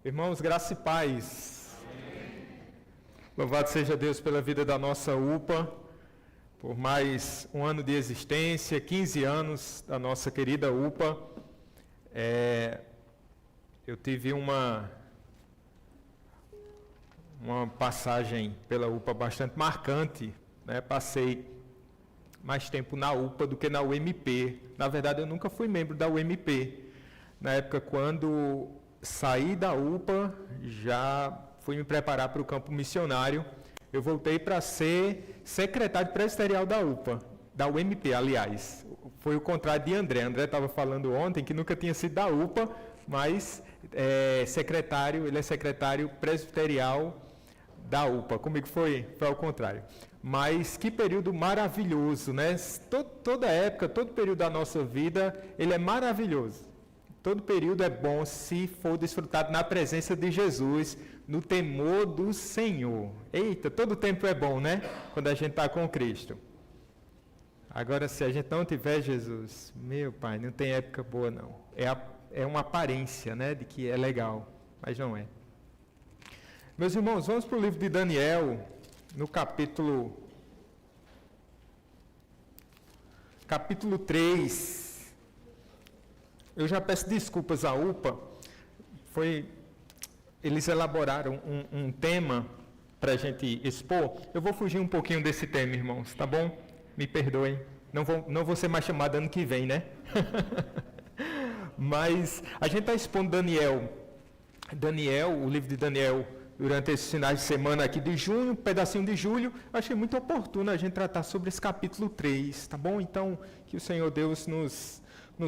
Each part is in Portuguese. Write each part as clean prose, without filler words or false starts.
Irmãos, graça e paz. Louvado seja Deus pela vida da nossa UPA, por mais um ano de existência, 15 anos da nossa querida UPA. Eu tive uma passagem pela UPA bastante marcante, né? Passei mais tempo na UPA do que na UMP. Na verdade, eu nunca fui membro da UMP. Na época, quando saí da UPA, já fui me preparar para o campo missionário. Eu voltei para ser secretário presbiterial da UPA, da UMP, aliás. Foi o contrário de André. André estava falando ontem que nunca tinha sido da UPA, mas ele é secretário presbiterial da UPA. Comigo foi ao contrário. Mas que período maravilhoso, né? Toda época, todo período da nossa vida, ele é maravilhoso. Todo período é bom se for desfrutado na presença de Jesus, no temor do Senhor. Eita, todo tempo é bom, né? Quando a gente está com Cristo. Agora, se a gente não tiver Jesus, meu Pai, não tem época boa, não. É uma aparência, né, de que é legal, mas não é. Meus irmãos, vamos para o livro de Daniel, no capítulo 3. Eu já peço desculpas à UPA, eles elaboraram um tema para a gente expor. Eu vou fugir um pouquinho desse tema, irmãos, tá bom? Me perdoem, não vou ser mais chamado ano que vem, né? Mas a gente está expondo Daniel, o livro de Daniel, durante esses finais de semana aqui de junho, um pedacinho de julho. Eu achei muito oportuno a gente tratar sobre esse capítulo 3, tá bom? Então, que o Senhor Deus nos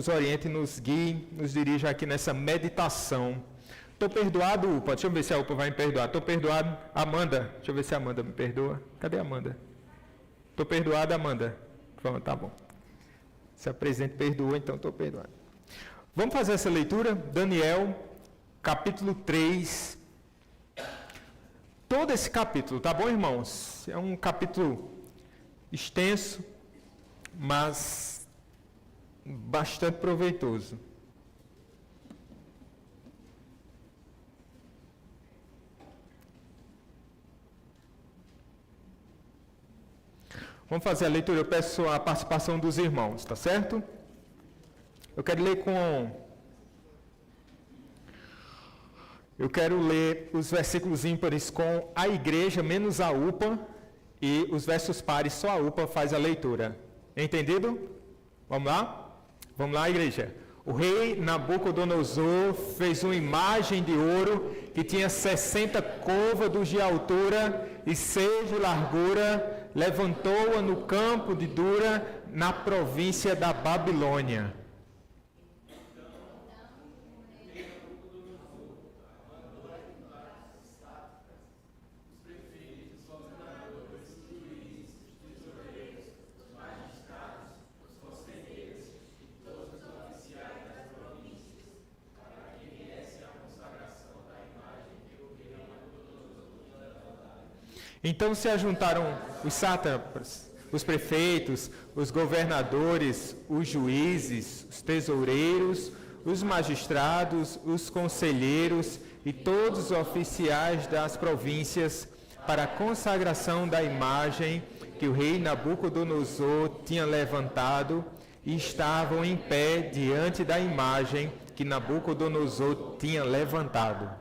oriente, nos guie, nos dirija aqui nessa meditação. Estou perdoado, UPA? Deixa eu ver se a UPA vai me perdoar. Estou perdoado. Amanda, deixa eu ver se a Amanda me perdoa. Cadê a Amanda? Estou perdoado, Amanda. Pronto, tá bom. Se a presidente perdoou, então estou perdoado. Vamos fazer essa leitura? Daniel, capítulo 3. Todo esse capítulo, tá bom, irmãos? É um capítulo extenso, mas bastante proveitoso. Vamos fazer a leitura. Eu peço a participação dos irmãos, tá certo? Eu quero ler os versículos ímpares com a igreja menos a UPA e os versos pares só a UPA faz a leitura. Entendido? Vamos lá? Vamos lá, igreja. O rei Nabucodonosor fez uma imagem de ouro que tinha 60 côvados de altura e 6 de largura, levantou-a no campo de Dura, na província da Babilônia. Então se ajuntaram os sátrapas, os prefeitos, os governadores, os juízes, os tesoureiros, os magistrados, os conselheiros e todos os oficiais das províncias para a consagração da imagem que o rei Nabucodonosor tinha levantado e estavam em pé diante da imagem que Nabucodonosor tinha levantado.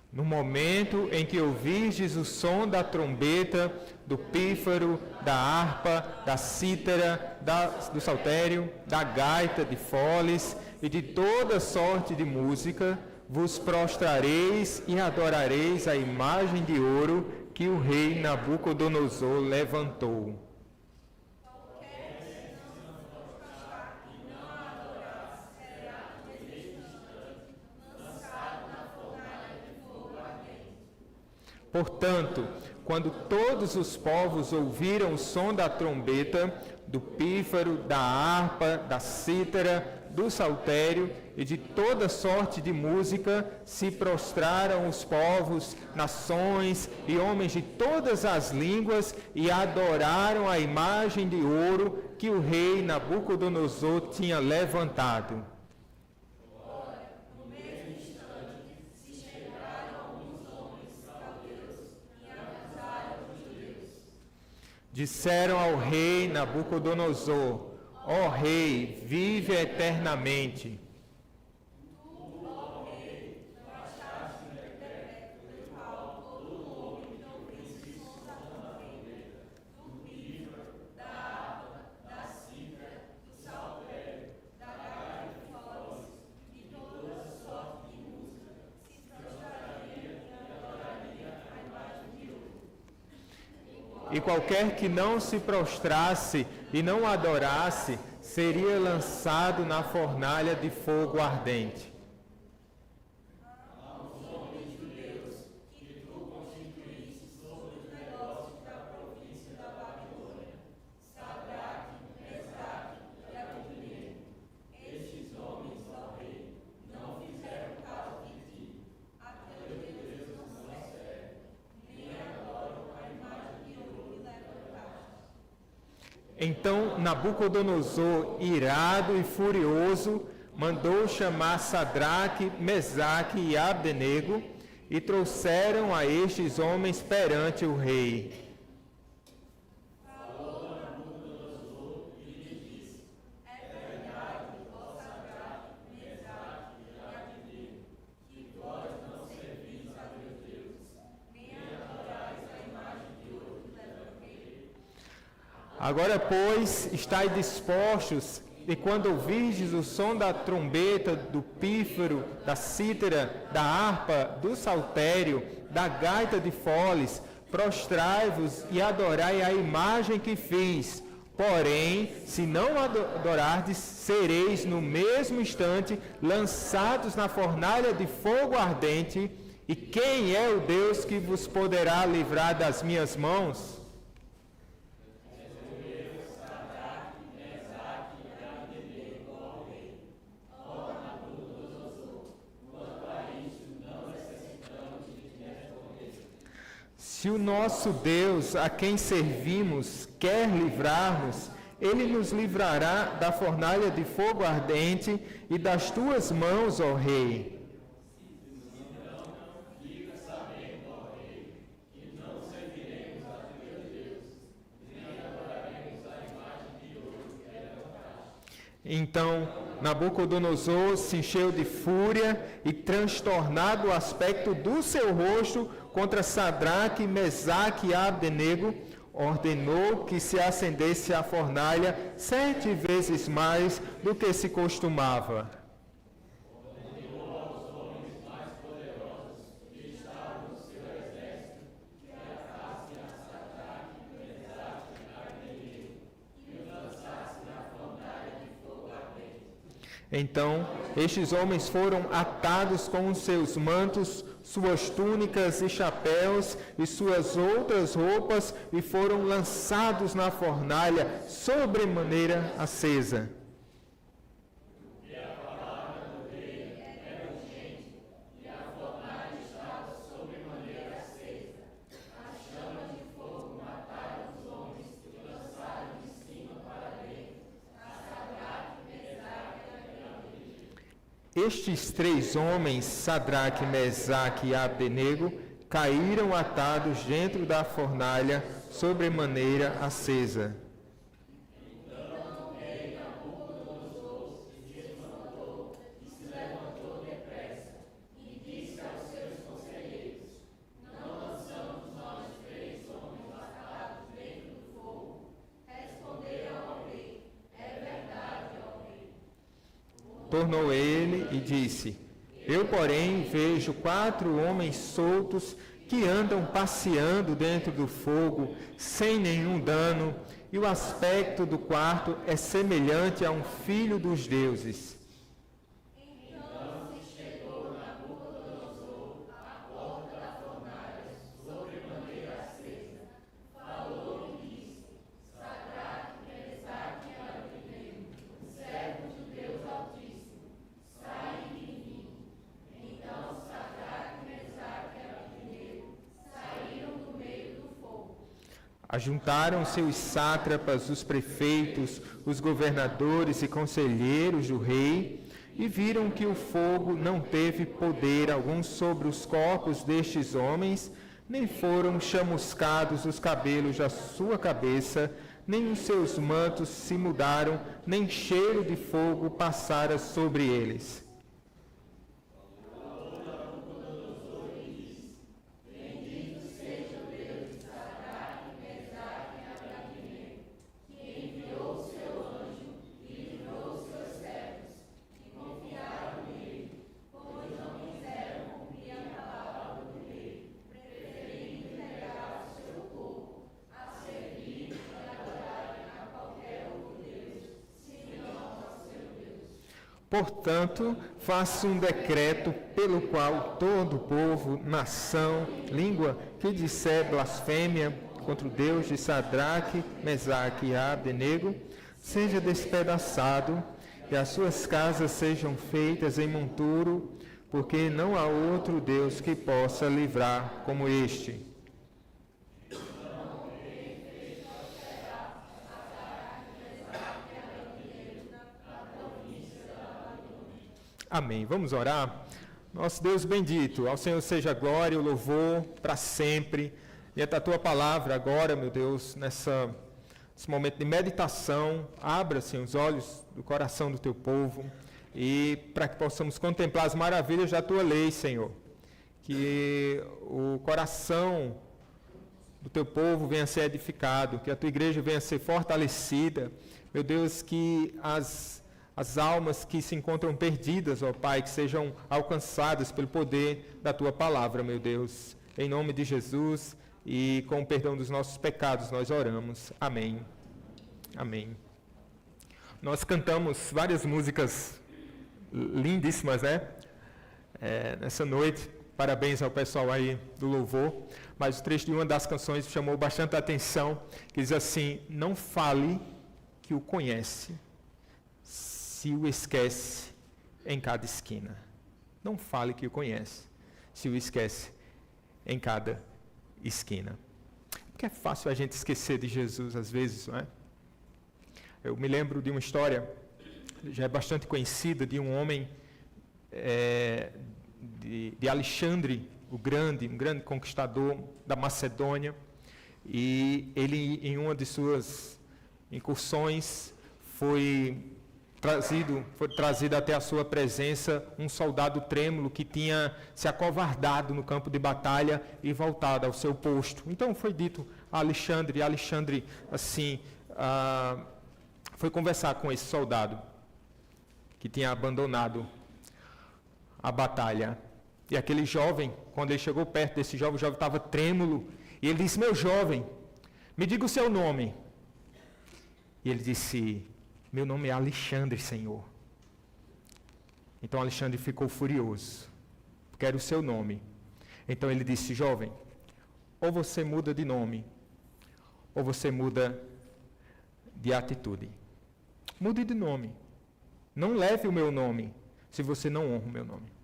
No momento em que ouvirdes o som da trombeta, do pífaro, da harpa, da cítara, do saltério, da gaita, de foles e de toda sorte de música, vos prostrareis e adorareis a imagem de ouro que o rei Nabucodonosor levantou. Portanto, quando todos os povos ouviram o som da trombeta, do pífaro, da harpa, da cítara, do saltério e de toda sorte de música, se prostraram os povos, nações e homens de todas as línguas e adoraram a imagem de ouro que o rei Nabucodonosor tinha levantado. Disseram ao rei Nabucodonosor: ó rei, vive eternamente. E qualquer que não se prostrasse e não adorasse, seria lançado na fornalha de fogo ardente. Então Nabucodonosor, irado e furioso, mandou chamar Sadraque, Mesaque e Abdenego e trouxeram a estes homens perante o rei. Agora, pois, estai dispostos, e quando ouvirdes o som da trombeta, do pífaro, da cítara, da harpa, do saltério, da gaita de foles, prostrai-vos e adorai a imagem que fiz. Porém, se não adorardes, sereis no mesmo instante lançados na fornalha de fogo ardente. E quem é o Deus que vos poderá livrar das minhas mãos? Se o nosso Deus, a quem servimos, quer livrar-nos, Ele nos livrará da fornalha de fogo ardente e das tuas mãos, ó Rei. Então Nabucodonosor se encheu de fúria e, transtornado o aspecto do seu rosto contra Sadraque, Mesaque e Abdenego, ordenou que se acendesse a fornalha 7 vezes mais do que se costumava. Então, estes homens foram atados com os seus mantos, suas túnicas e chapéus e suas outras roupas e foram lançados na fornalha sobremaneira acesa. Estes 3 homens, Sadraque, Mesaque e Abdenego, caíram atados dentro da fornalha sobremaneira acesa. Tornou ele e disse: eu, porém, vejo 4 homens soltos que andam passeando dentro do fogo, sem nenhum dano, e o aspecto do quarto é semelhante a um filho dos deuses. Ajuntaram-se os sátrapas, os prefeitos, os governadores e conselheiros do rei, e viram que o fogo não teve poder algum sobre os corpos destes homens, nem foram chamuscados os cabelos da sua cabeça, nem os seus mantos se mudaram, nem cheiro de fogo passara sobre eles. Portanto, faço um decreto pelo qual todo povo, nação, língua que disser blasfêmia contra o Deus de Sadraque, Mesaque e Abdenego, seja despedaçado e as suas casas sejam feitas em monturo, porque não há outro Deus que possa livrar como este. Amém. Vamos orar? Nosso Deus bendito, ao Senhor seja a glória, o louvor para sempre. Diante da tua palavra agora, meu Deus, nesse momento de meditação, abra, Senhor, os olhos do coração do teu povo e para que possamos contemplar as maravilhas da tua lei, Senhor. Que o coração do teu povo venha a ser edificado, que a tua igreja venha a ser fortalecida. Meu Deus, que as almas que se encontram perdidas, ó Pai, que sejam alcançadas pelo poder da Tua palavra, meu Deus. Em nome de Jesus e com o perdão dos nossos pecados, nós oramos. Amém. Amém. Nós cantamos várias músicas lindíssimas, né? Nessa noite. Parabéns ao pessoal aí do louvor. Mas o trecho de uma das canções chamou bastante a atenção, que diz assim: não fale que o conhece, se o esquece em cada esquina. Não fale que o conhece, se o esquece em cada esquina. Porque é fácil a gente esquecer de Jesus às vezes, não é? Eu me lembro de uma história, já é bastante conhecida, de um homem de Alexandre o Grande, um grande conquistador da Macedônia, e ele, em uma de suas incursões, foi trazido até a sua presença um soldado trêmulo que tinha se acovardado no campo de batalha e voltado ao seu posto. Então foi dito a Alexandre, e Alexandre, assim, foi conversar com esse soldado que tinha abandonado a batalha. E aquele jovem, quando ele chegou perto desse jovem, o jovem estava trêmulo, e ele disse: meu jovem, me diga o seu nome. E ele disse: meu nome é Alexandre, Senhor. Então Alexandre ficou furioso, porque era o seu nome. Então ele disse: jovem, ou você muda de nome, ou você muda de atitude. Mude de nome. Não leve o meu nome, se você não honra o meu nome.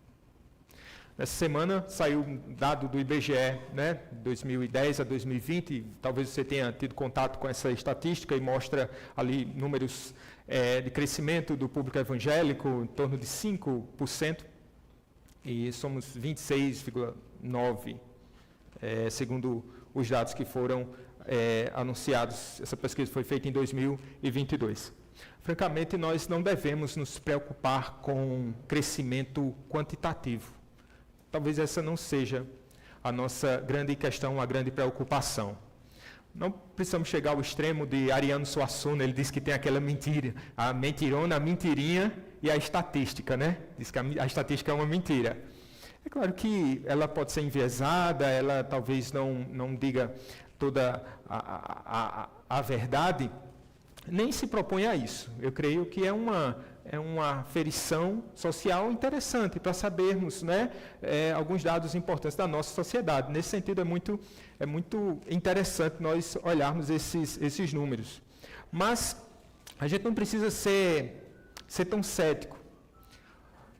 Nessa semana saiu um dado do IBGE, né, 2010 a 2020, talvez você tenha tido contato com essa estatística, e mostra ali números de crescimento do público evangélico, em torno de 5%, e somos 26,9%, segundo os dados que foram anunciados. Essa pesquisa foi feita em 2022. Francamente, nós não devemos nos preocupar com crescimento quantitativo. Talvez essa não seja a nossa grande questão, a grande preocupação. Não precisamos chegar ao extremo de Ariano Suassuna, ele diz que tem aquela mentira, a mentirona, a mentirinha e a estatística, né? Diz que a estatística é uma mentira. É claro que ela pode ser enviesada, ela talvez não diga toda a verdade, nem se propõe a isso. Eu creio que é uma aferição social interessante para sabermos, né, alguns dados importantes da nossa sociedade. Nesse sentido, é muito interessante nós olharmos esses números. Mas a gente não precisa ser tão cético.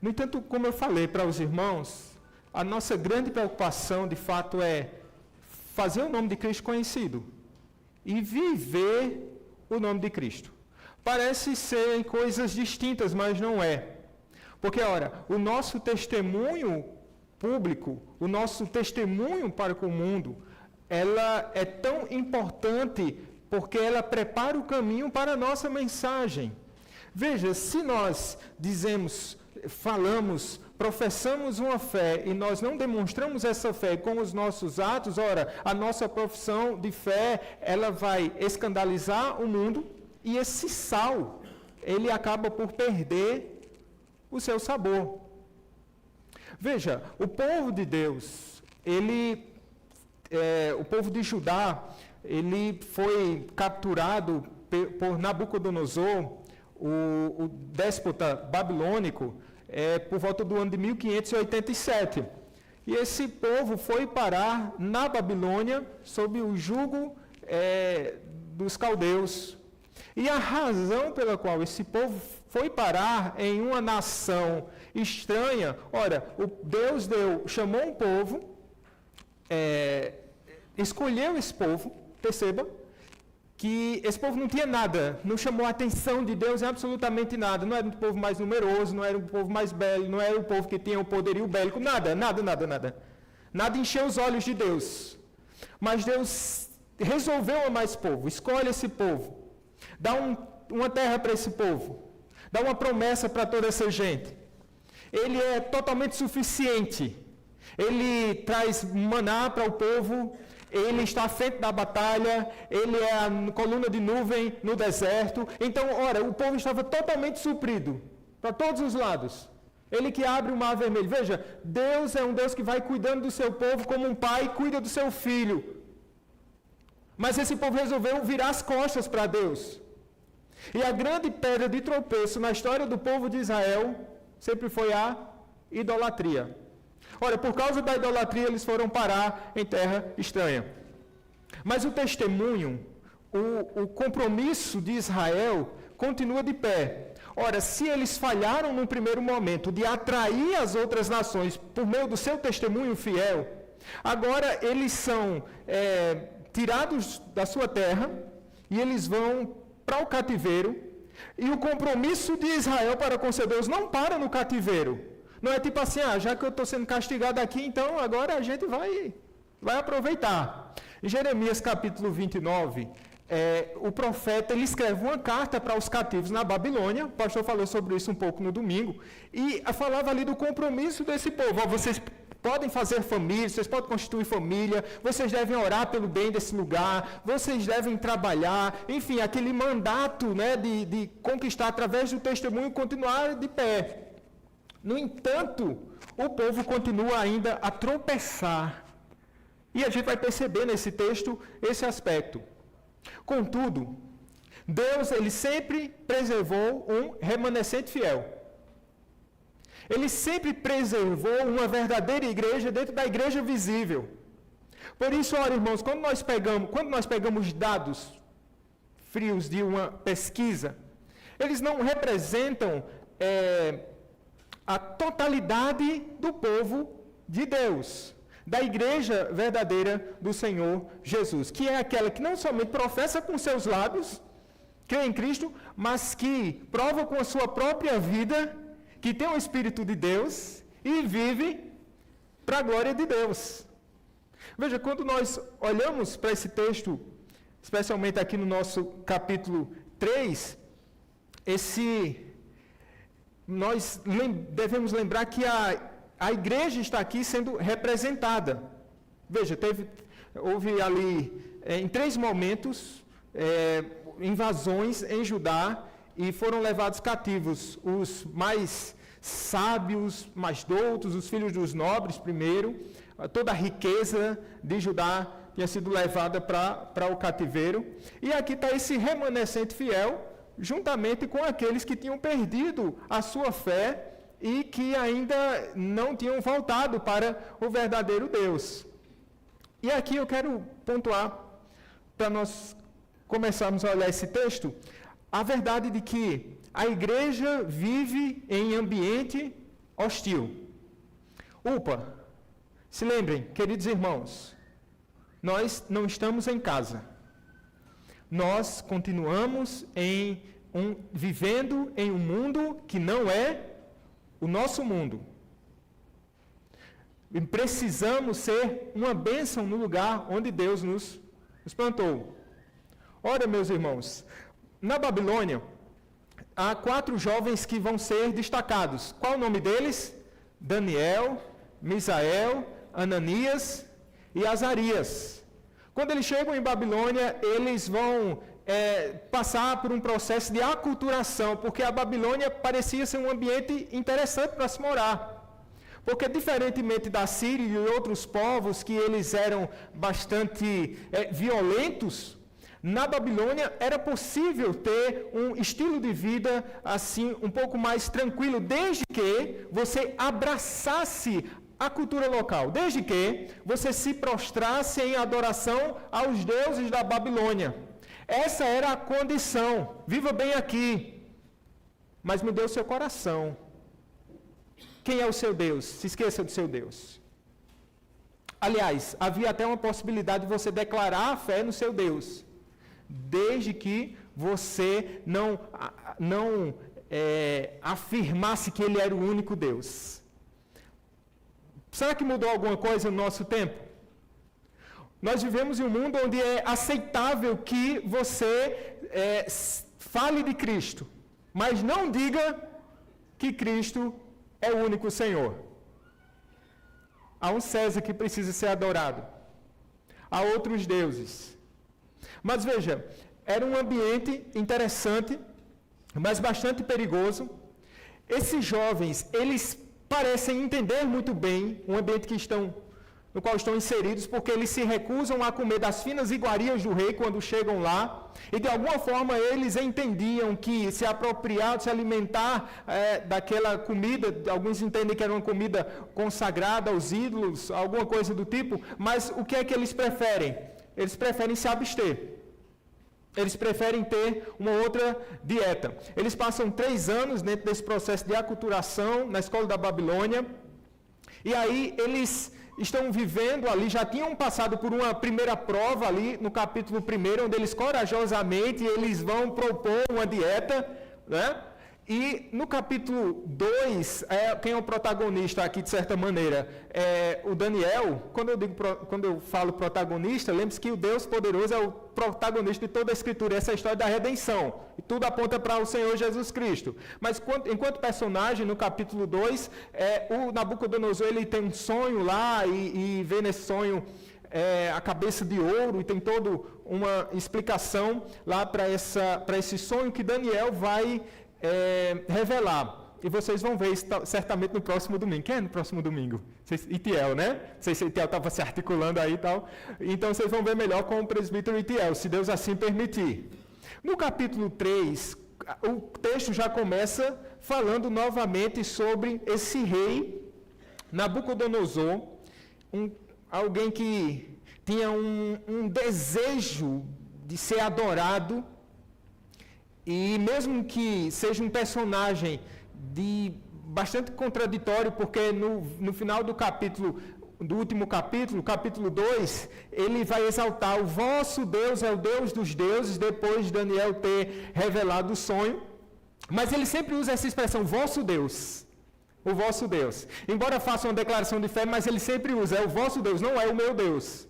No entanto, como eu falei para os irmãos, a nossa grande preocupação, de fato, é fazer o nome de Cristo conhecido. e viver o nome de Cristo. Parece serem coisas distintas, mas não é. Porque, ora, o nosso testemunho público, o nosso testemunho para com o mundo, ela é tão importante porque ela prepara o caminho para a nossa mensagem. Veja, se nós dizemos, falamos, professamos uma fé e nós não demonstramos essa fé com os nossos atos, ora, a nossa profissão de fé, ela vai escandalizar o mundo e esse sal, ele acaba por perder o seu sabor. Veja, o povo de Deus, o povo de Judá, ele foi capturado por Nabucodonosor, o déspota babilônico, por volta do ano de 1587. E esse povo foi parar na Babilônia sob o jugo dos caldeus. E a razão pela qual esse povo foi parar em uma nação estranha, ora, Deus chamou um povo, escolheu esse povo, perceba, que esse povo não tinha nada, não chamou a atenção de Deus em absolutamente nada, não era um povo mais numeroso, não era um povo mais belo, não era um povo que tinha o poderio bélico, nada. Nada encheu os olhos de Deus. Mas Deus resolveu amar esse povo, escolhe esse povo, dá uma terra para esse povo, dá uma promessa para toda essa gente. Ele é totalmente suficiente, ele traz maná para o povo, ele está à frente da batalha, ele é a coluna de nuvem no deserto. Então, ora, o povo estava totalmente suprido, para todos os lados. Ele que abre o mar vermelho. Veja, Deus é um Deus que vai cuidando do seu povo como um pai cuida do seu filho. Mas esse povo resolveu virar as costas para Deus. E a grande pedra de tropeço na história do povo de Israel sempre foi a idolatria. Ora, por causa da idolatria, eles foram parar em terra estranha. Mas o testemunho, o compromisso de Israel continua de pé. Ora, se eles falharam no primeiro momento de atrair as outras nações por meio do seu testemunho fiel, agora eles são tirados da sua terra e eles vão para o cativeiro. E o compromisso de Israel para com seu Deus não para no cativeiro. Não é tipo assim, já que eu estou sendo castigado aqui, então agora a gente vai aproveitar. Em Jeremias capítulo 29, o profeta ele escreve uma carta para os cativos na Babilônia, o pastor falou sobre isso um pouco no domingo, e falava ali do compromisso desse povo. Vocês podem fazer família, vocês podem constituir família, vocês devem orar pelo bem desse lugar, vocês devem trabalhar, enfim, aquele mandato, né, de conquistar através do testemunho continuar de pé. No entanto, o povo continua ainda a tropeçar. E a gente vai perceber nesse texto esse aspecto. Contudo, Deus ele sempre preservou um remanescente fiel. Ele sempre preservou uma verdadeira igreja dentro da igreja visível. Por isso, olha, irmãos, quando nós pegamos dados frios de uma pesquisa, eles não representam a totalidade do povo de Deus, da igreja verdadeira do Senhor Jesus, que é aquela que não somente professa com seus lábios, crê em Cristo, mas que prova com a sua própria vida, que tem o Espírito de Deus e vive para a glória de Deus. Veja, quando nós olhamos para esse texto, especialmente aqui no nosso capítulo 3, nós devemos lembrar que a igreja está aqui sendo representada. Veja, houve ali, em 3 momentos, invasões em Judá, e foram levados cativos os mais sábios, mais doutos, os filhos dos nobres primeiro. Toda a riqueza de Judá tinha sido levada para o cativeiro. E aqui está esse remanescente fiel, juntamente com aqueles que tinham perdido a sua fé e que ainda não tinham voltado para o verdadeiro Deus. E aqui eu quero pontuar, para nós começarmos a olhar esse texto, a verdade de que a igreja vive em ambiente hostil. Se lembrem, queridos irmãos, nós não estamos em casa. nós continuamos vivendo em um mundo que não é o nosso mundo. E precisamos ser uma bênção no lugar onde Deus nos plantou. Ora, meus irmãos, na Babilônia, há 4 jovens que vão ser destacados. Qual o nome deles? Daniel, Misael, Ananias e Azarias. Quando eles chegam em Babilônia, eles vão passar por um processo de aculturação, porque a Babilônia parecia ser um ambiente interessante para se morar. Porque, diferentemente da Síria e outros povos, que eles eram bastante violentos, na Babilônia era possível ter um estilo de vida assim um pouco mais tranquilo, desde que você abraçasse a cultura local, desde que você se prostrasse em adoração aos deuses da Babilônia. Essa era a condição. Viva bem aqui, mas me dê o seu coração. Quem é o seu Deus? Se esqueça do seu Deus. Aliás, havia até uma possibilidade de você declarar a fé no seu Deus, desde que você não afirmasse que Ele era o único Deus. Será que mudou alguma coisa no nosso tempo? Nós vivemos em um mundo onde é aceitável que você fale de Cristo, mas não diga que Cristo é o único Senhor. Há um César que precisa ser adorado. Há outros deuses. Mas veja, era um ambiente interessante, mas bastante perigoso. Esses jovens, eles parecem entender muito bem o ambiente no qual estão inseridos, porque eles se recusam a comer das finas iguarias do rei quando chegam lá, e de alguma forma eles entendiam que se apropriar, se alimentar daquela comida, alguns entendem que era uma comida consagrada aos ídolos, alguma coisa do tipo, mas o que é que eles preferem? Eles preferem se abster. Eles preferem ter uma outra dieta. Eles passam 3 anos dentro desse processo de aculturação na escola da Babilônia, e aí eles estão vivendo ali, já tinham passado por uma primeira prova ali no capítulo 1, onde eles corajosamente eles vão propor uma dieta, né? E no capítulo 2, quem é o protagonista aqui de certa maneira? O Daniel. Quando eu falo protagonista, lembre-se que o Deus poderoso é o protagonista de toda a Escritura, essa é a história da redenção. E tudo aponta para o Senhor Jesus Cristo. Mas enquanto personagem, no capítulo 2, o Nabucodonosor ele tem um sonho lá e vê nesse sonho a cabeça de ouro, e tem toda uma explicação lá para esse sonho que Daniel vai revelar. E vocês vão ver isso certamente no próximo domingo. Quem é no próximo domingo? Itiel, né? Não sei se Itiel estava se articulando aí e tal. Então vocês vão ver melhor com o presbítero Itiel, se Deus assim permitir. No capítulo 3, o texto já começa falando novamente sobre esse rei Nabucodonosor, alguém que tinha um desejo de ser adorado. E mesmo que seja um personagem bastante contraditório, porque no final do último capítulo, capítulo 2, ele vai exaltar: o vosso Deus é o Deus dos deuses, depois de Daniel ter revelado o sonho. Mas ele sempre usa essa expressão, vosso Deus. O vosso Deus. Embora faça uma declaração de fé, mas ele sempre usa, é o vosso Deus, não é o meu Deus.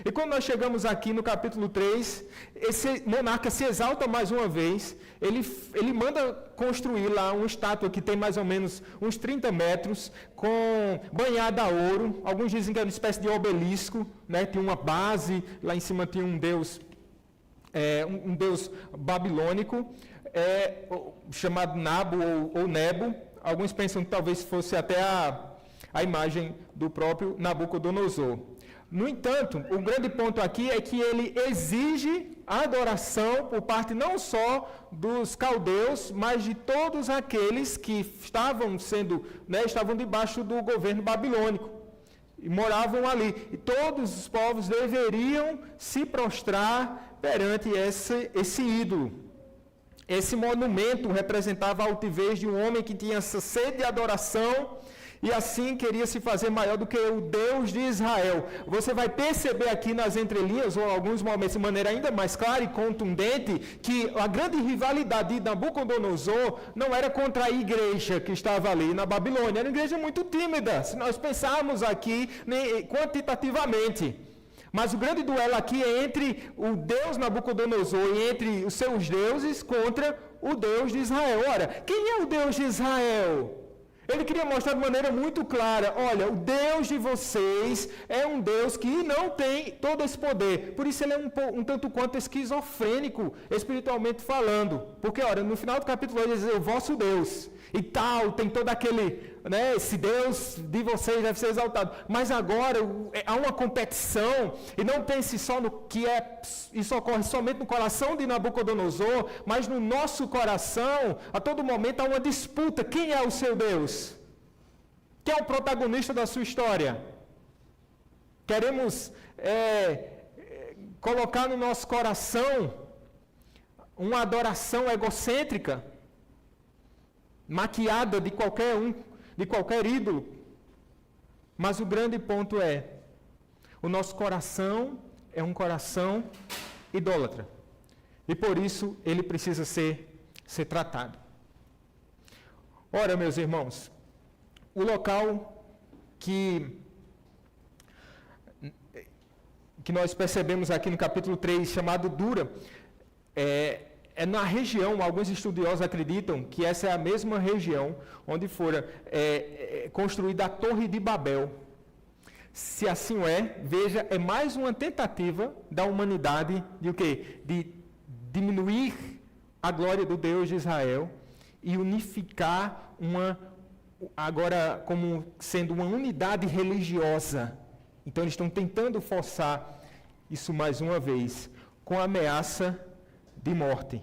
E quando nós chegamos aqui no capítulo 3, esse monarca se exalta mais uma vez, ele manda construir lá uma estátua que tem mais ou menos uns 30 metros, banhada a ouro. Alguns dizem que é uma espécie de obelisco, né? Tinha uma base, lá em cima tinha um deus babilônico, chamado Nabo ou Nebo. Alguns pensam que talvez fosse até a imagem do próprio Nabucodonosor. No entanto, o grande ponto aqui é que ele exige a adoração por parte não só dos caldeus, mas de todos aqueles que estavam debaixo do governo babilônico e moravam ali. E todos os povos deveriam se prostrar perante esse ídolo. Esse monumento representava a altivez de um homem que tinha essa sede de adoração e assim queria se fazer maior do que o Deus de Israel. Você vai perceber aqui nas entrelinhas, ou em alguns momentos de maneira ainda mais clara e contundente, que a grande rivalidade de Nabucodonosor não era contra a igreja que estava ali na Babilônia, era uma igreja muito tímida, se nós pensarmos aqui quantitativamente. Mas o grande duelo aqui é entre o Deus Nabucodonosor e entre os seus deuses contra o Deus de Israel. Ora, quem é o Deus de Israel? Ele queria mostrar de maneira muito clara, olha, o Deus de vocês é um Deus que não tem todo esse poder. Por isso ele é um tanto quanto esquizofrênico, espiritualmente falando. Porque, olha, no final do capítulo ele diz, o vosso Deus e tal, tem todo aquele, né, esse Deus de vocês deve ser exaltado. Mas agora há uma competição, e não pense só no que isso ocorre somente no coração de Nabucodonosor, mas no nosso coração, a todo momento há uma disputa. Quem é o seu Deus? Quem é o protagonista da sua história? Queremos colocar no nosso coração uma adoração egocêntrica, maquiada de qualquer ídolo. Mas o grande ponto é, o nosso coração é um coração idólatra. E por isso ele precisa ser tratado. Ora, meus irmãos, o local que nós percebemos aqui no capítulo 3, chamado Dura, é na região, alguns estudiosos acreditam que essa é a mesma região onde fora construída a Torre de Babel. Se assim é, veja, é mais uma tentativa da humanidade de o quê? De diminuir a glória do Deus de Israel e unificar agora como sendo uma unidade religiosa. Então eles estão tentando forçar isso mais uma vez, com a ameaça de morte.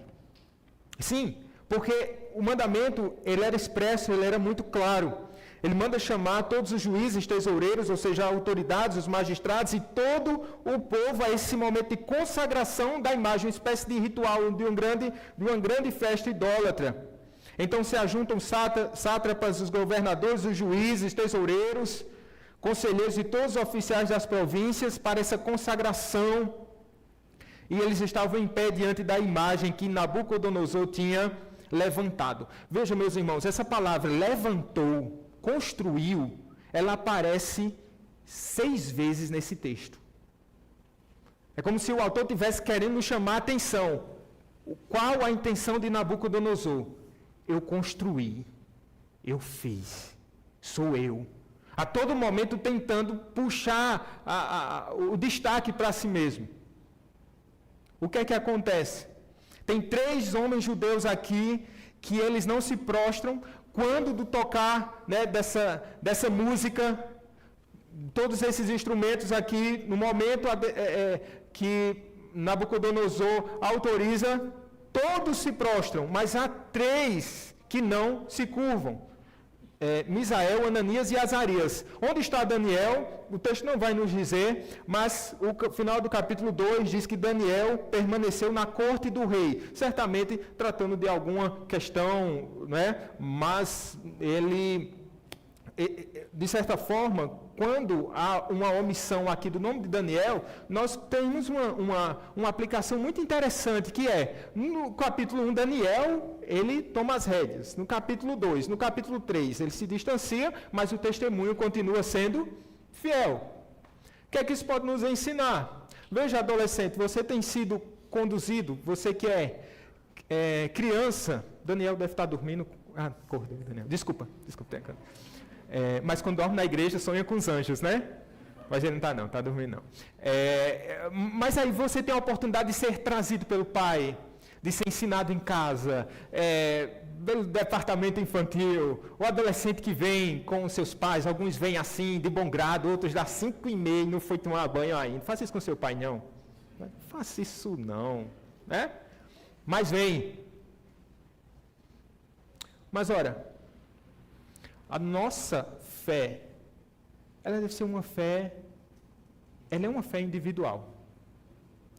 Sim, porque o mandamento, ele era expresso, ele era muito claro. Ele manda chamar todos os juízes, tesoureiros, ou seja, autoridades, os magistrados e todo o povo a esse momento de consagração da imagem, uma espécie de ritual de uma grande festa idólatra. Então se ajuntam sátrapas, os governadores, os juízes, tesoureiros, conselheiros e todos os oficiais das províncias para essa consagração. E eles estavam em pé diante da imagem que Nabucodonosor tinha levantado. Vejam, meus irmãos, essa palavra levantou, construiu, ela aparece 6 vezes nesse texto. É como se o autor estivesse querendo chamar a atenção. Qual a intenção de Nabucodonosor? Eu construí, eu fiz, sou eu. A todo momento tentando puxar o destaque para si mesmo. O que é que acontece? Tem 3 homens judeus aqui que eles não se prostram quando do tocar, né, dessa música, todos esses instrumentos aqui, no momento que Nabucodonosor autoriza, todos se prostram, mas há 3 que não se curvam. Misael, Ananias e Azarias. Onde está Daniel? O texto não vai nos dizer, mas o final do capítulo 2 diz que Daniel permaneceu na corte do rei, certamente tratando de alguma questão, né? Mas ele, de certa forma, quando há uma omissão aqui do nome de Daniel, nós temos uma aplicação muito interessante, que é, no capítulo 1, Daniel, ele toma as rédeas. No capítulo 2, no capítulo 3, ele se distancia, mas o testemunho continua sendo fiel. O que é que isso pode nos ensinar? Veja, adolescente, você tem sido conduzido, você que é criança, Daniel deve estar dormindo. Acordei, Daniel. Desculpa. Mas quando dorme na igreja, sonha com os anjos, né? Mas ele não está dormindo não. Mas aí você tem a oportunidade de ser trazido pelo pai, de ser ensinado em casa, pelo departamento infantil, o adolescente que vem com os seus pais, alguns vêm assim, de bom grado, outros dá 5h30 e não foi tomar banho ainda. Faça isso com seu pai, não. Não faça isso não, né? Mas vem. Mas ora, a nossa fé, ela deve ser uma fé, ela é uma fé individual.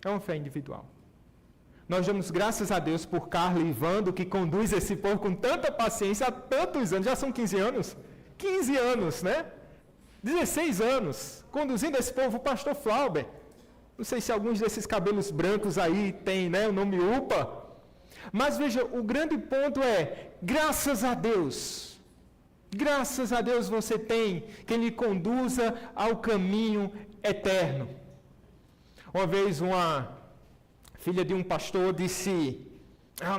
É uma fé individual. Nós damos graças a Deus por Carla e Ivando, que conduz esse povo com tanta paciência há tantos anos, já são 15 anos, 15 anos, né? 16 anos, conduzindo esse povo, o pastor Flauber. Não sei se alguns desses cabelos brancos aí tem, né, o nome UPA. Mas veja, o grande ponto é, graças a Deus você tem quem lhe conduza ao caminho eterno. Uma vez uma filha de um pastor disse,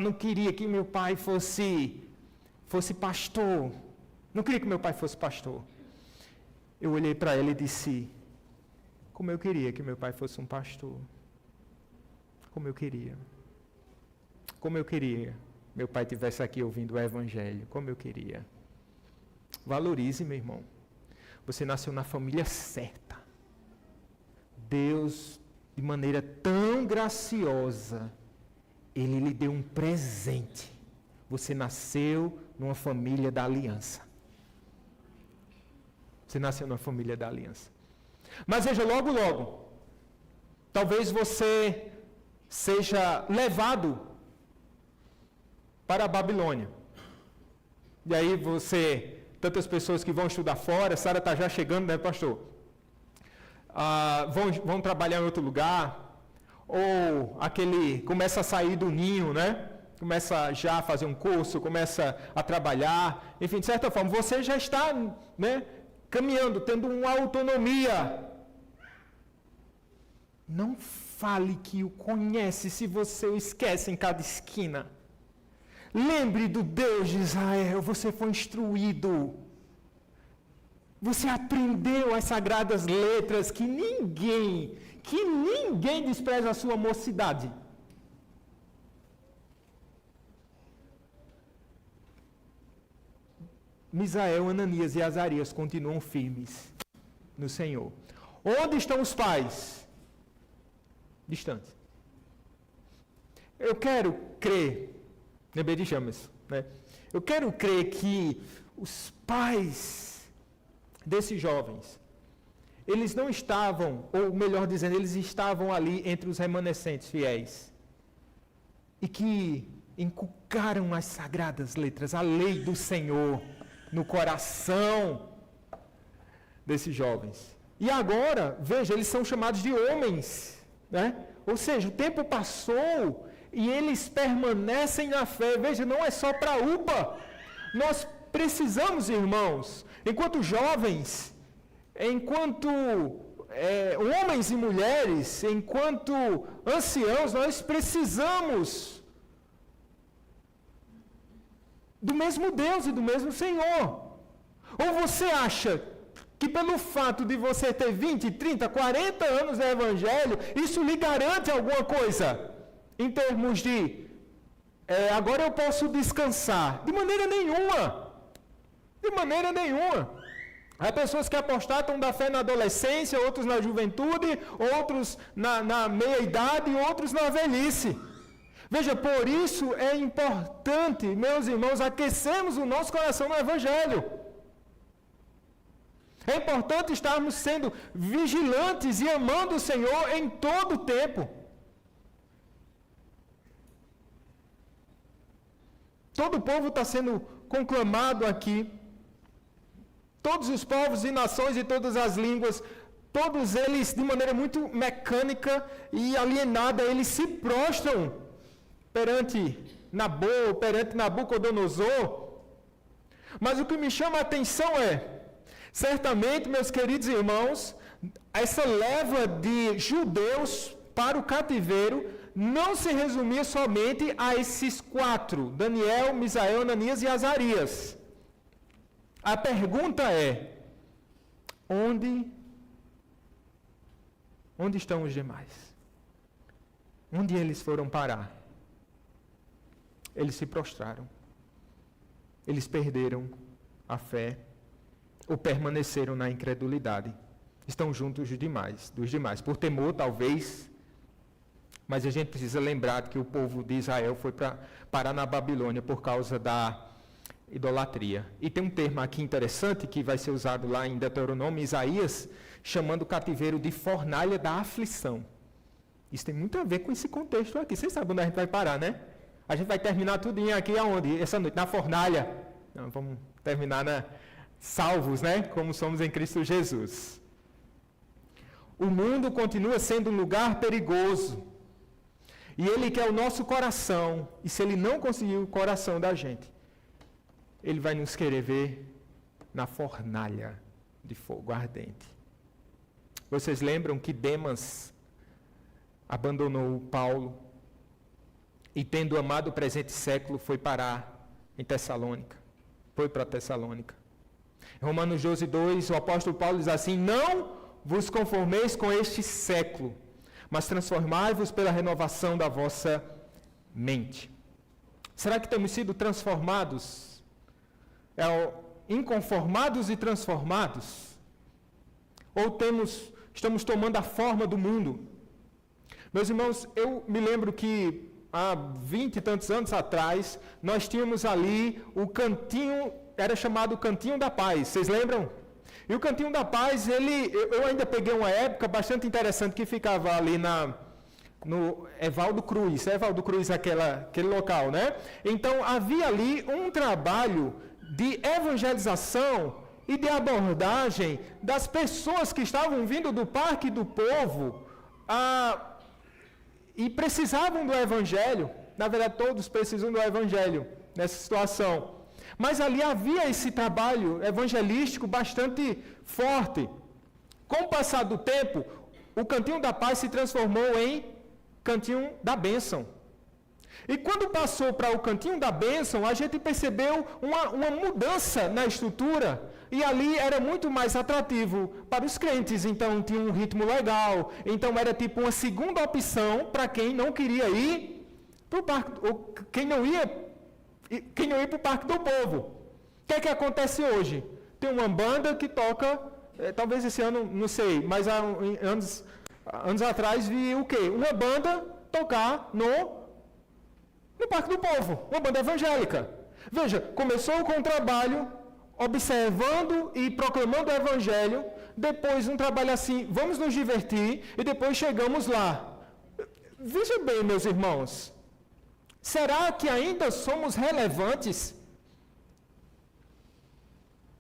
não queria que meu pai fosse pastor. Não queria que meu pai fosse pastor. Eu olhei para ela e disse, como eu queria que meu pai fosse um pastor. Como eu queria. Como eu queria meu pai estivesse aqui ouvindo o Evangelho. Como eu queria. Valorize, meu irmão. Você nasceu na família certa. Deus, de maneira tão graciosa, Ele lhe deu um presente. Você nasceu numa família da aliança. Você nasceu numa família da aliança. Mas veja, logo, talvez você seja levado para a Babilônia. E aí tantas pessoas que vão estudar fora, Sara está já chegando, né, pastor? Vão trabalhar em outro lugar, ou começa a sair do ninho, né? Começa já a fazer um curso, começa a trabalhar, enfim, de certa forma, você já está, né, caminhando, tendo uma autonomia. Não fale que o conhece se você o esquece em cada esquina. Lembre do Deus de Israel, você foi instruído. Você aprendeu as sagradas letras que ninguém despreza a sua mocidade. Misael, Ananias e Azarias continuam firmes no Senhor. Onde estão os pais? Distantes. Eu quero crer, lembrei de James, né? Eu quero crer que os pais desses jovens, eles não estavam, ou melhor dizendo, eles estavam ali entre os remanescentes fiéis. E que inculcaram as sagradas letras, a lei do Senhor, no coração desses jovens. E agora, veja, eles são chamados de homens, né? Ou seja, o tempo passou e eles permanecem na fé. Veja, não é só para UPA. Nós precisamos, irmãos, enquanto jovens, enquanto homens e mulheres, enquanto anciãos, nós precisamos do mesmo Deus e do mesmo Senhor. Ou você acha que pelo fato de você ter 20, 30, 40 anos no Evangelho, isso lhe garante alguma coisa? Em termos de, agora eu posso descansar. De maneira nenhuma. De maneira nenhuma. Há pessoas que apostatam da fé na adolescência, outros na juventude, outros na meia-idade e outros na velhice. Veja, por isso é importante, meus irmãos, aquecermos o nosso coração no Evangelho. É importante estarmos sendo vigilantes e amando o Senhor em todo o tempo. Todo o povo está sendo conclamado aqui. Todos os povos e nações de todas as línguas, todos eles, de maneira muito mecânica e alienada, eles se prostram perante Nabucodonosor. Mas o que me chama a atenção certamente, meus queridos irmãos, essa leva de judeus para o cativeiro não se resumia somente a esses 4, Daniel, Misael, Ananias e Azarias. A pergunta é, onde estão os demais? Onde eles foram parar? Eles se prostraram. Eles perderam a fé ou permaneceram na incredulidade. Estão juntos dos demais. Por temor, talvez, mas a gente precisa lembrar que o povo de Israel foi parar na Babilônia por causa da idolatria. E tem um termo aqui interessante que vai ser usado lá em Deuteronômio, Isaías, chamando o cativeiro de fornalha da aflição. Isso tem muito a ver com esse contexto aqui. Vocês sabem onde a gente vai parar, né? A gente vai terminar tudinho aqui aonde? Essa noite, na fornalha. Não, vamos terminar salvos, né? Como somos em Cristo Jesus. O mundo continua sendo um lugar perigoso. E ele quer o nosso coração. E se ele não conseguir o coração da gente, ele vai nos querer ver na fornalha de fogo ardente. Vocês lembram que Demas abandonou Paulo e, tendo amado o presente século, foi parar em Tessalônica. Foi para Tessalônica. Em Romanos 12:2, o apóstolo Paulo diz assim: não vos conformeis com este século, mas transformai-vos pela renovação da vossa mente. Será que temos sido transformados? Inconformados e transformados? Ou estamos tomando a forma do mundo? Meus irmãos, eu me lembro que há 20 e tantos anos atrás, nós tínhamos ali o cantinho, era chamado Cantinho da Paz, vocês lembram? E o Cantinho da Paz, eu ainda peguei uma época bastante interessante que ficava ali no Evaldo Cruz, aquele local, né? Então, havia ali um trabalho de evangelização e de abordagem das pessoas que estavam vindo do Parque do Povo e precisavam do Evangelho. Na verdade, todos precisam do Evangelho nessa situação. Mas ali havia esse trabalho evangelístico bastante forte. Com o passar do tempo, o Cantinho da Paz se transformou em Cantinho da Bênção. E quando passou para o Cantinho da Bênção, a gente percebeu uma mudança na estrutura. E ali era muito mais atrativo para os crentes, então tinha um ritmo legal. Então era tipo uma segunda opção para quem não queria ir para o parque, ou quem não ia para o Parque do Povo. O que é que acontece hoje? Tem uma banda que toca, talvez esse ano, não sei, mas há anos atrás vi o quê? Uma banda tocar no Parque do Povo, uma banda evangélica. Veja, começou com um trabalho observando e proclamando o Evangelho, depois um trabalho assim, vamos nos divertir, e depois chegamos lá. Veja bem, meus irmãos, será que ainda somos relevantes?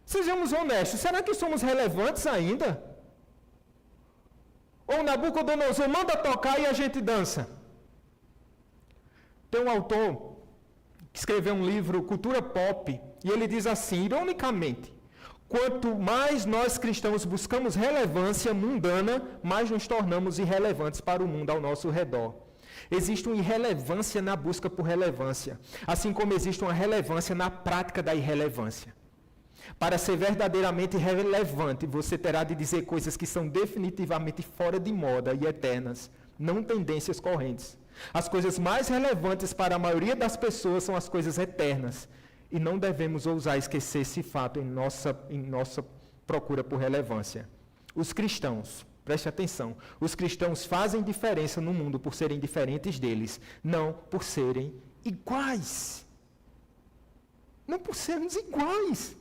Sejamos honestos, será que somos relevantes ainda? Ou Nabucodonosor manda tocar e a gente dança? Tem um autor que escreveu um livro, Cultura Pop, e ele diz assim, ironicamente, quanto mais nós cristãos buscamos relevância mundana, mais nos tornamos irrelevantes para o mundo ao nosso redor. Existe uma irrelevância na busca por relevância, assim como existe uma relevância na prática da irrelevância. Para ser verdadeiramente relevante, você terá de dizer coisas que são definitivamente fora de moda e eternas, não tendências correntes. As coisas mais relevantes para a maioria das pessoas são as coisas eternas. E não devemos ousar esquecer esse fato em nossa procura por relevância. Os cristãos, preste atenção, os cristãos fazem diferença no mundo por serem diferentes deles, não por serem iguais. Não por sermos iguais.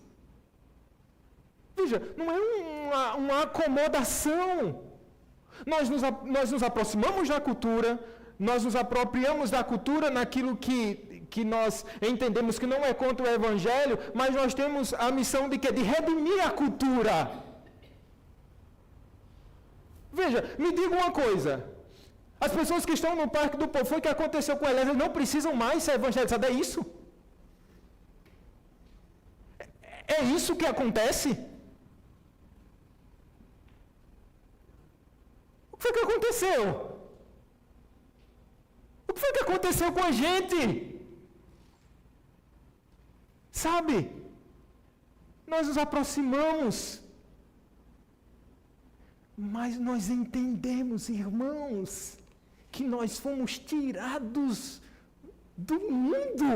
Veja, não é uma acomodação. Nós nos aproximamos da cultura, nós nos apropriamos da cultura naquilo que nós entendemos que não é contra o Evangelho, mas nós temos a missão de quê? De redimir a cultura. Veja, me diga uma coisa. As pessoas que estão no Parque do Povo, foi o que aconteceu com elas, não precisam mais ser evangelizadas. É isso? É isso que acontece? O que foi que aconteceu? O que foi que aconteceu com a gente? Sabe? Nós nos aproximamos. Mas nós entendemos, irmãos, que nós fomos tirados do mundo.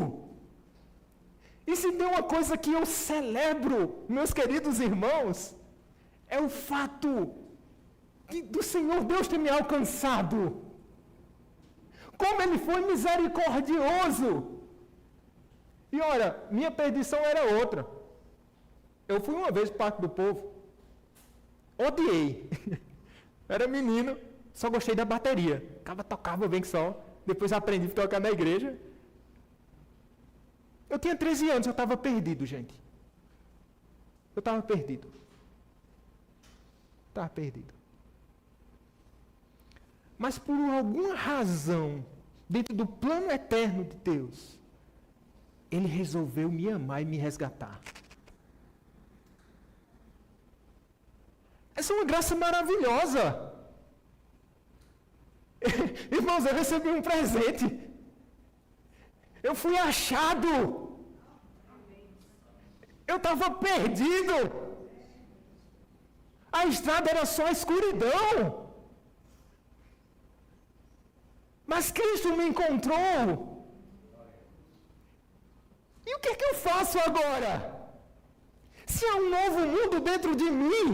E se tem uma coisa que eu celebro, meus queridos irmãos, é o fato do Senhor Deus ter me alcançado. Como Ele foi misericordioso. E olha, minha perdição era outra. Eu fui uma vez para o Parque do Povo. Odiei. Era menino, só gostei da bateria. Tocava bem que só. Depois aprendi a tocar na igreja. Eu tinha 13 anos, eu estava perdido, gente. Eu estava perdido. Estava perdido. Mas por alguma razão, dentro do plano eterno de Deus, Ele resolveu me amar e me resgatar. Essa é uma graça maravilhosa. Irmãos, eu recebi um presente. Eu fui achado. Eu estava perdido. A estrada era só escuridão. Mas Cristo me encontrou. E o que é que eu faço agora? Se há um novo mundo dentro de mim,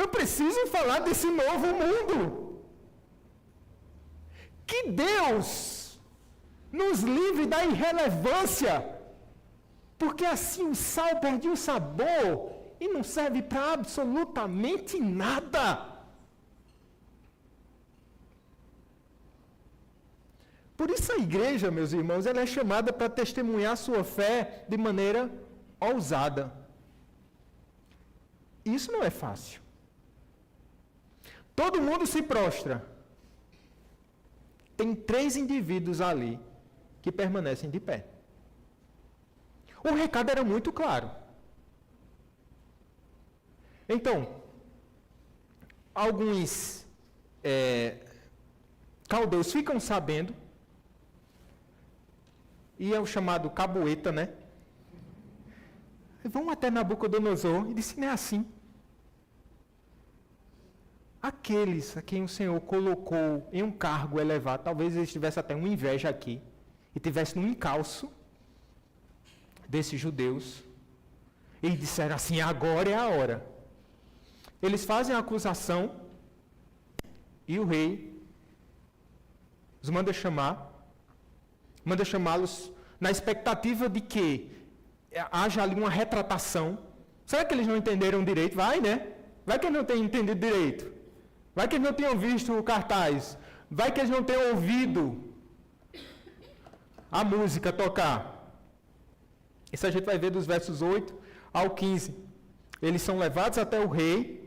eu preciso falar desse novo mundo. Que Deus nos livre da irrelevância, porque assim o sal perde o sabor e não serve para absolutamente nada. Por isso a igreja, meus irmãos, ela é chamada para testemunhar sua fé de maneira ousada. Isso não é fácil. Todo mundo se prostra. Tem 3 indivíduos ali que permanecem de pé. O recado era muito claro. Então, alguns caldeus ficam sabendo, e é o chamado caboeta, né? Vão até Nabucodonosor e disse, não é assim. Aqueles a quem o Senhor colocou em um cargo elevado, talvez eles tivessem até uma inveja aqui, e tivessem um encalço desses judeus, e disseram assim, agora é a hora. Eles fazem a acusação, e o rei os manda chamá-los na expectativa de que haja ali uma retratação. Será que eles não entenderam direito? Vai, né? Vai que eles não tenham entendido direito. Vai que eles não tenham visto o cartaz. Vai que eles não tenham ouvido a música tocar. Isso a gente vai ver dos versos 8 ao 15. Eles são levados até o rei.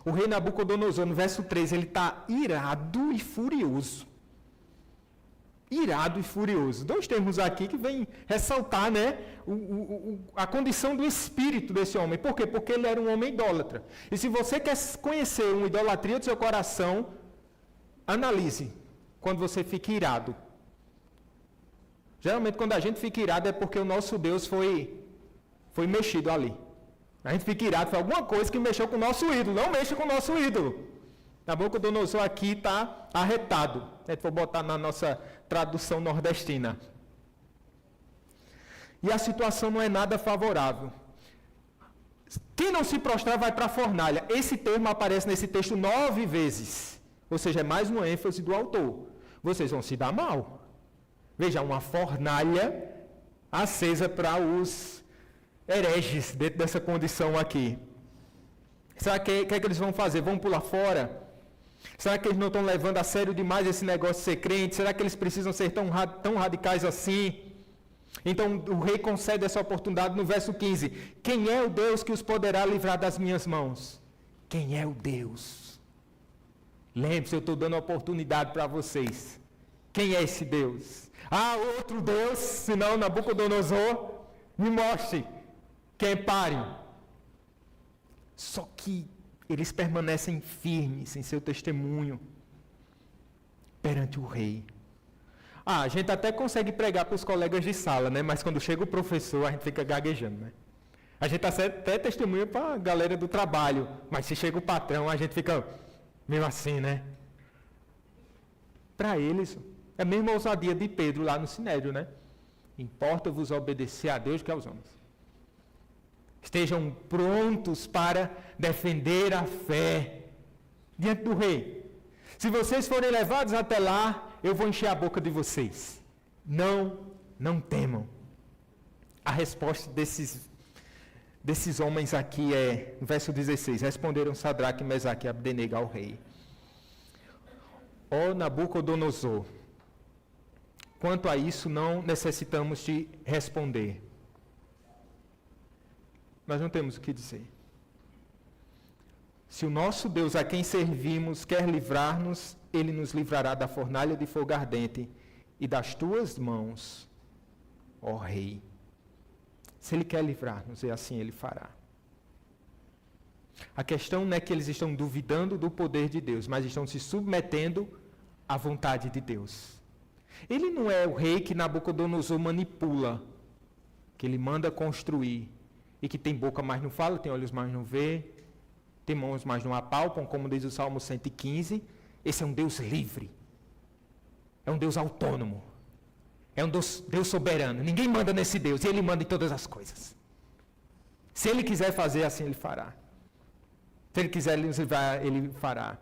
O rei Nabucodonosor, no verso 13, ele está irado e furioso. Irado e furioso. 2 termos aqui que vêm ressaltar, né, a condição do espírito desse homem. Por quê? Porque ele era um homem idólatra. E se você quer conhecer uma idolatria do seu coração, analise quando você fica irado. Geralmente quando a gente fica irado é porque o nosso Deus foi mexido ali. A gente fica irado, foi alguma coisa que mexeu com o nosso ídolo. Não mexa com o nosso ídolo. Nabucodonosor aqui está arretado. A gente for botar na nossa tradução nordestina. E a situação não é nada favorável. Quem não se prostrar vai para a fornalha. Esse termo aparece nesse texto 9 vezes. Ou seja, é mais uma ênfase do autor. Vocês vão se dar mal. Veja, uma fornalha acesa para os hereges dentro dessa condição aqui. Será que é que eles vão fazer? Vão pular fora? Será que eles não estão levando a sério demais esse negócio de ser crente? Será que eles precisam ser tão radicais assim? Então o rei concede essa oportunidade no verso 15. Quem é o Deus que os poderá livrar das minhas mãos? Quem é o Deus? Lembre-se, eu estou dando a oportunidade para vocês. Quem é esse Deus? Ah, outro Deus, senão Nabucodonosor, me mostre. Quem pare. Só que eles permanecem firmes em seu testemunho perante o rei. A gente até consegue pregar para os colegas de sala, né? Mas quando chega o professor, a gente fica gaguejando, né? A gente até testemunha para a galera do trabalho, mas se chega o patrão, a gente fica meio assim, né? Para eles, é a mesma ousadia de Pedro lá no Sinédrio, né? Importa-vos obedecer a Deus que aos homens. Estejam prontos para defender a fé diante do rei. Se vocês forem levados até lá, eu vou encher a boca de vocês. Não temam. A resposta desses homens aqui é, no verso 16, responderam Sadraque, Mesaque e Abdenego ao rei. Ó Nabucodonosor, quanto a isso não necessitamos te responder. nós não temos o que dizer. Se o nosso Deus, a quem servimos, quer livrar-nos, Ele nos livrará da fornalha de fogo ardente e das tuas mãos, ó Rei. Se Ele quer livrar-nos, e assim Ele fará. A questão não é que eles estão duvidando do poder de Deus, mas estão se submetendo à vontade de Deus. Ele não é o rei que Nabucodonosor manipula, que ele manda construir, e que tem boca, mas não fala, tem olhos, mas não vê, tem mãos, mas não apalpam, como diz o Salmo 115. Esse é um Deus livre. É um Deus autônomo. É um Deus soberano. Ninguém manda nesse Deus, e Ele manda em todas as coisas. Se Ele quiser fazer, assim Ele fará. Se Ele quiser nos livrar, Ele fará.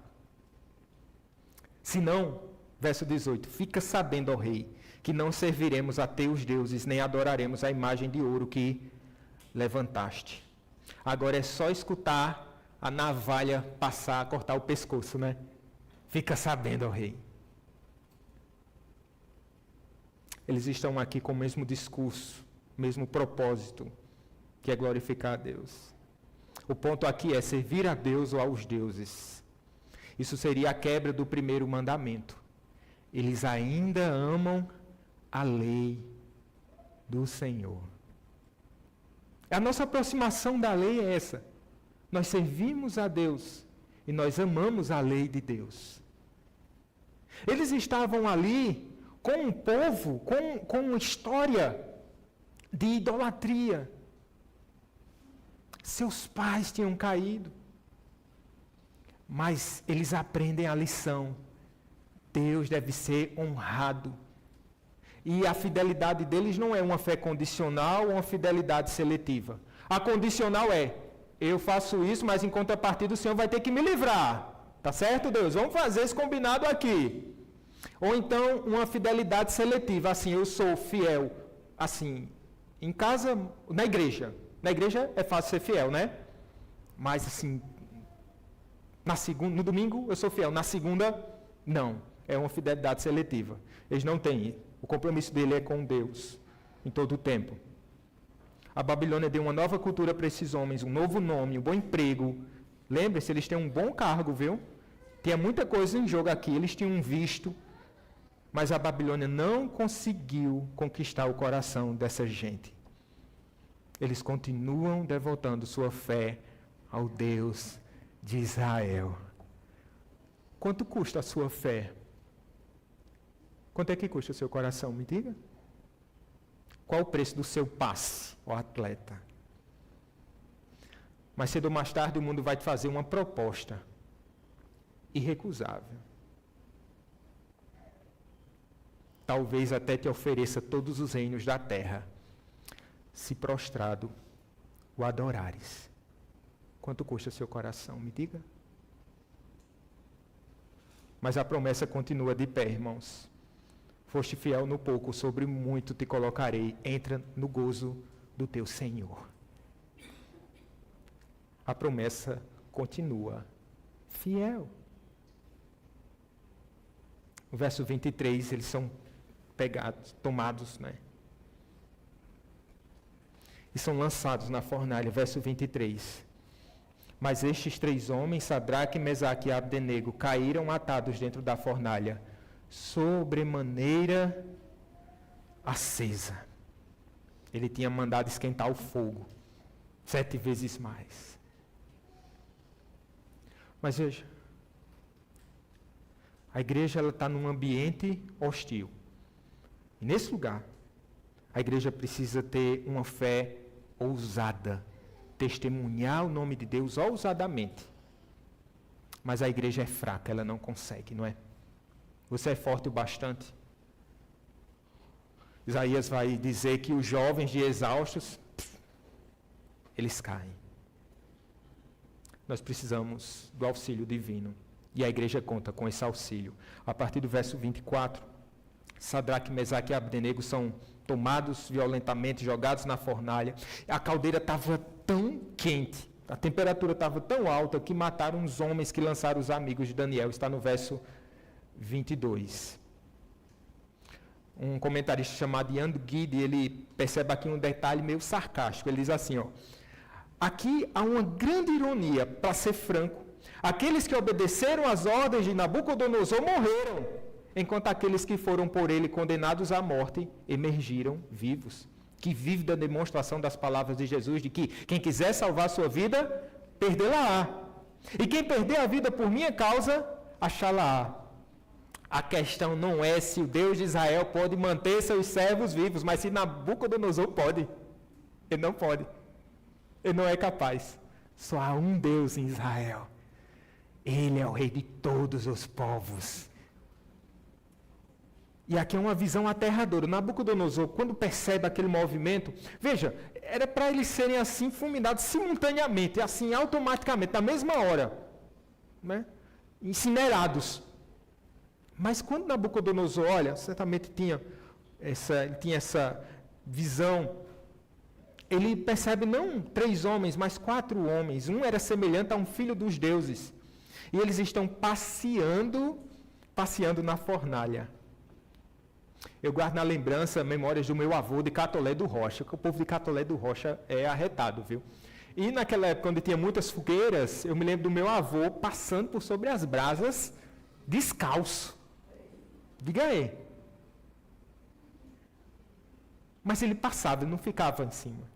Se não, verso 18, fica sabendo, ó Rei, que não serviremos a teus deuses, nem adoraremos a imagem de ouro que levantaste. Agora é só escutar a navalha passar, cortar o pescoço, né? Fica sabendo, ó Rei. Eles estão aqui com o mesmo discurso, o mesmo propósito, que é glorificar a Deus. O ponto aqui é servir a Deus ou aos deuses. Isso seria a quebra do primeiro mandamento. Eles ainda amam a lei do Senhor. A nossa aproximação da lei é essa. Nós servimos a Deus e nós amamos a lei de Deus. Eles estavam ali com um povo, com uma história de idolatria. Seus pais tinham caído, mas eles aprendem a lição. Deus deve ser honrado. E a fidelidade deles não é uma fé condicional ou uma fidelidade seletiva. A condicional é: eu faço isso, mas em contrapartida o Senhor vai ter que me livrar. Tá certo, Deus? Vamos fazer esse combinado aqui. Ou então uma fidelidade seletiva, assim, eu sou fiel, assim, em casa, na igreja. Na igreja é fácil ser fiel, né? Mas assim, no domingo eu sou fiel, na segunda, não. É uma fidelidade seletiva. Eles não têm. O compromisso dele é com Deus, em todo o tempo. A Babilônia deu uma nova cultura para esses homens, um novo nome, um bom emprego. Lembre-se, eles têm um bom cargo, viu? Tinha muita coisa em jogo aqui, eles tinham um visto, mas a Babilônia não conseguiu conquistar o coração dessa gente. Eles continuam devotando sua fé ao Deus de Israel. Quanto custa a sua fé? Quanto é que custa o seu coração? Me diga. Qual o preço do seu passe, ó atleta? Mas cedo ou mais tarde o mundo vai te fazer uma proposta irrecusável. Talvez até te ofereça todos os reinos da terra, se prostrado o adorares. Quanto custa seu coração? Me diga. Mas a promessa continua de pé, irmãos. Foste fiel no pouco, sobre muito te colocarei. Entra no gozo do teu Senhor. A promessa continua fiel. No verso 23, eles são tomados, né? E são lançados na fornalha, verso 23. Mas estes 3 homens, Sadraque, Mesaque e Abdenego, caíram atados dentro da fornalha, sobremaneira acesa. Ele tinha mandado esquentar o fogo 7 vezes mais. Mas veja, a igreja está num ambiente hostil. E nesse lugar, a igreja precisa ter uma fé ousada, testemunhar o nome de Deus ousadamente. Mas a igreja é fraca, ela não consegue, não é? Você é forte o bastante? Isaías vai dizer que os jovens de exaustos, eles caem. Nós precisamos do auxílio divino. E a igreja conta com esse auxílio. A partir do verso 24, Sadraque, Mesaque e Abdenego são tomados violentamente, jogados na fornalha. A caldeira estava tão quente, a temperatura estava tão alta, que mataram os homens que lançaram os amigos de Daniel. Está no verso 22. Um comentarista chamado Ian Guide, ele percebe aqui um detalhe meio sarcástico. Ele diz assim, aqui há uma grande ironia, para ser franco. Aqueles que obedeceram às ordens de Nabucodonosor morreram, enquanto aqueles que foram por ele condenados à morte emergiram vivos. Que vívida demonstração das palavras de Jesus, de que quem quiser salvar sua vida, perdê-la-á. E quem perder a vida por minha causa, achá-la-á. A questão não é se o Deus de Israel pode manter seus servos vivos, mas se Nabucodonosor pode. Ele não pode. Ele não é capaz. Só há um Deus em Israel. Ele é o rei de todos os povos. E aqui é uma visão aterradora. Nabucodonosor, quando percebe aquele movimento, veja, era para eles serem assim fulminados simultaneamente, assim automaticamente, na mesma hora, né? Incinerados. Mas quando Nabucodonosor olha, certamente tinha essa visão, ele percebe não 3 homens, mas 4 homens. Um era semelhante a um filho dos deuses. E eles estão passeando na fornalha. Eu guardo na lembrança memórias do meu avô de Catolé do Rocha, que o povo de Catolé do Rocha é arretado, viu? E naquela época, onde tinha muitas fogueiras, eu me lembro do meu avô passando por sobre as brasas, descalço. Diga aí. Mas ele passava, ele não ficava em cima.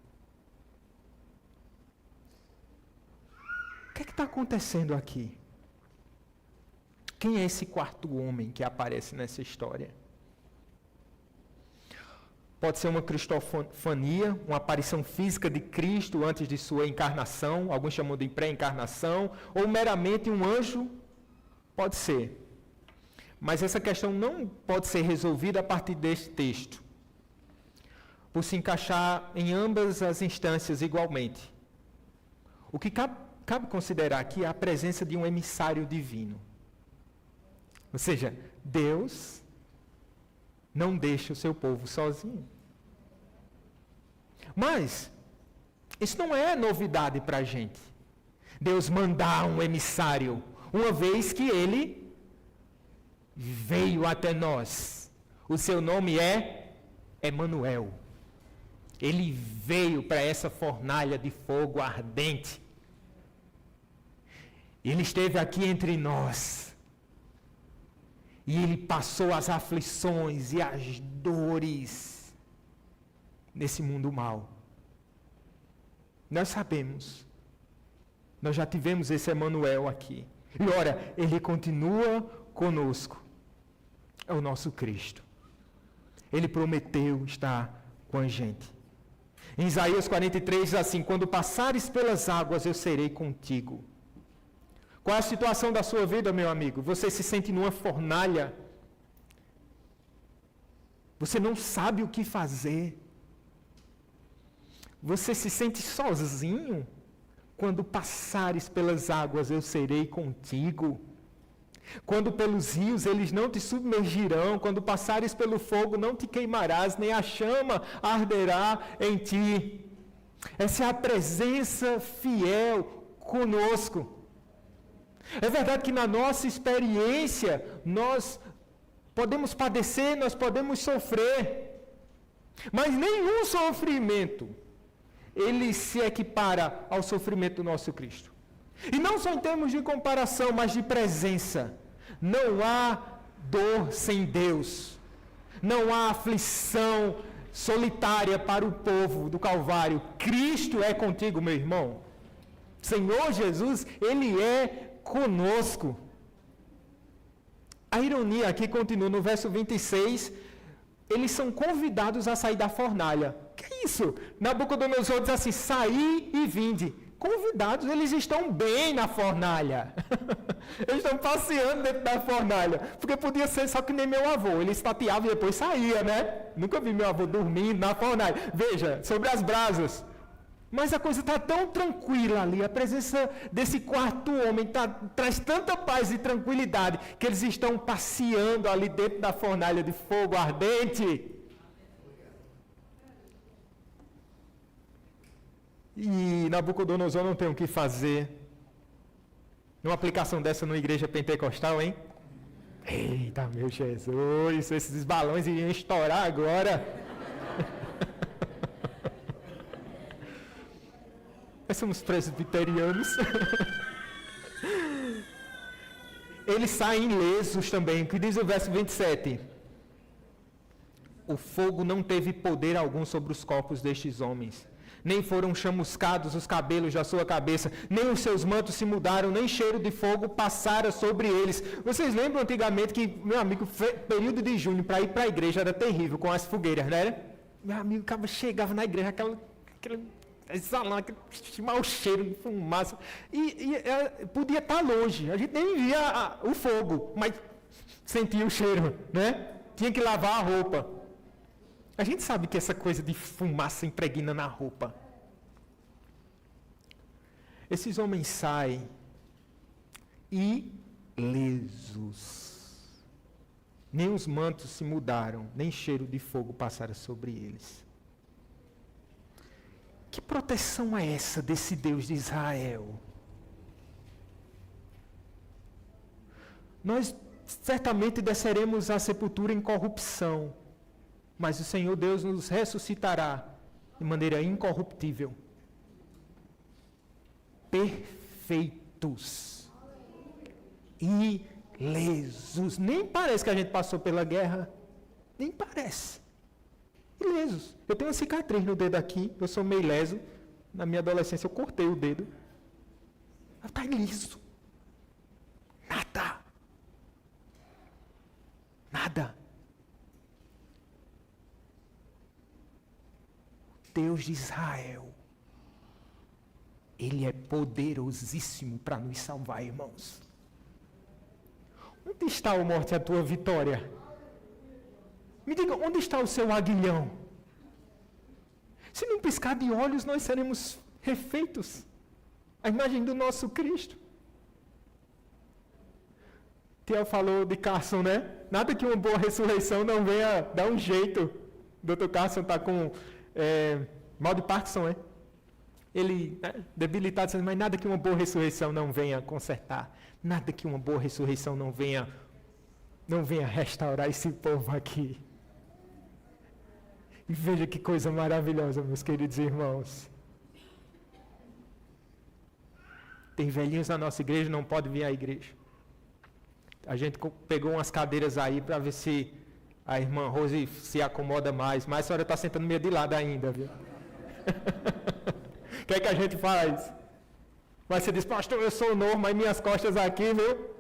O que é que está acontecendo aqui? Quem é esse 4º homem que aparece nessa história? Pode ser uma cristofania, uma aparição física de Cristo antes de sua encarnação, alguns chamam de pré-encarnação, ou meramente um anjo, pode ser. Mas essa questão não pode ser resolvida a partir deste texto, por se encaixar em ambas as instâncias igualmente. O que cabe considerar aqui é a presença de um emissário divino. Ou seja, Deus não deixa o seu povo sozinho. Mas, isso não é novidade para a gente. Deus mandar um emissário, uma vez que ele veio até nós. O seu nome é Emanuel. Ele veio para essa fornalha de fogo ardente. Ele esteve aqui entre nós. E ele passou as aflições e as dores nesse mundo mau. Nós sabemos. Nós já tivemos esse Emanuel aqui. E ora, ele continua conosco. É o nosso Cristo. Ele prometeu estar com a gente. Em Isaías 43 diz assim: quando passares pelas águas, eu serei contigo. Qual é a situação da sua vida, meu amigo? Você se sente numa fornalha. Você não sabe o que fazer. Você se sente sozinho? Quando passares pelas águas, eu serei contigo. Quando pelos rios, eles não te submergirão. Quando passares pelo fogo, não te queimarás, nem a chama arderá em ti. Essa é a presença fiel conosco. É verdade que na nossa experiência, nós podemos padecer, nós podemos sofrer. Mas nenhum sofrimento, ele se equipara ao sofrimento do nosso Cristo. E não só em termos de comparação, mas de presença. Não há dor sem Deus. Não há aflição solitária para o povo do Calvário. Cristo é contigo, meu irmão. Senhor Jesus, Ele é conosco. A ironia aqui continua no verso 26. Eles são convidados a sair da fornalha. Que é isso? Nabucodonosor diz assim: saí e vinde. Convidados, eles estão bem na fornalha. Eles estão passeando dentro da fornalha. Porque podia ser só que nem meu avô. Ele estateava e depois saía, né? Nunca vi meu avô dormindo na fornalha. Veja, sobre as brasas. Mas a coisa está tão tranquila ali. A presença desse 4º homem traz tanta paz e tranquilidade que eles estão passeando ali dentro da fornalha de fogo ardente. E Nabucodonosor não tem o que fazer. Uma aplicação dessa numa igreja pentecostal, hein? Eita, meu Jesus, esses balões iriam estourar agora. Nós somos presbiterianos. Eles saem ilesos também. O que diz o verso 27? O fogo não teve poder algum sobre os corpos destes homens, nem foram chamuscados os cabelos da sua cabeça, nem os seus mantos se mudaram, nem cheiro de fogo passara sobre eles. Vocês lembram antigamente que, meu amigo, período de junho para ir para a igreja era terrível com as fogueiras, não era? Meu amigo, o cara chegava na igreja, aquele exalando, aquele mau cheiro de fumaça, e podia estar longe, a gente nem via o fogo, mas sentia o cheiro, né? Tinha que lavar a roupa. A gente sabe que essa coisa de fumaça impregna na roupa. Esses homens saem ilesos. Nem os mantos se mudaram, nem cheiro de fogo passaram sobre eles. Que proteção é essa desse Deus de Israel? Nós certamente desceremos à sepultura em corrupção, mas o Senhor Deus nos ressuscitará de maneira incorruptível. Perfeitos. Ilesos. Nem parece que a gente passou pela guerra. Nem parece. Ilesos. Eu tenho uma cicatriz no dedo aqui. Eu sou meio leso. Na minha adolescência eu cortei o dedo. Está liso. Nada. Nada. Deus de Israel, Ele é poderosíssimo para nos salvar, irmãos. Onde está, ó morte, a tua vitória? Me diga, onde está o seu aguilhão? Se num piscar de olhos nós seremos refeitos, a imagem do nosso Cristo. Tiel falou de Carson, né? Nada que uma boa ressurreição não venha dar um jeito. O Dr. Carson está com mal de Parkinson, né? Ele debilitado, mas nada que uma boa ressurreição não venha consertar. Nada que uma boa ressurreição não venha restaurar esse povo aqui. E veja que coisa maravilhosa, meus queridos irmãos. Tem velhinhos na nossa igreja, não pode vir à igreja. A gente pegou umas cadeiras aí para ver se a irmã Rose se acomoda mais, mas a senhora está sentando meio de lado ainda, viu? O que é que a gente faz? Mas você diz, pastor, eu sou novo, mas minhas costas aqui, viu?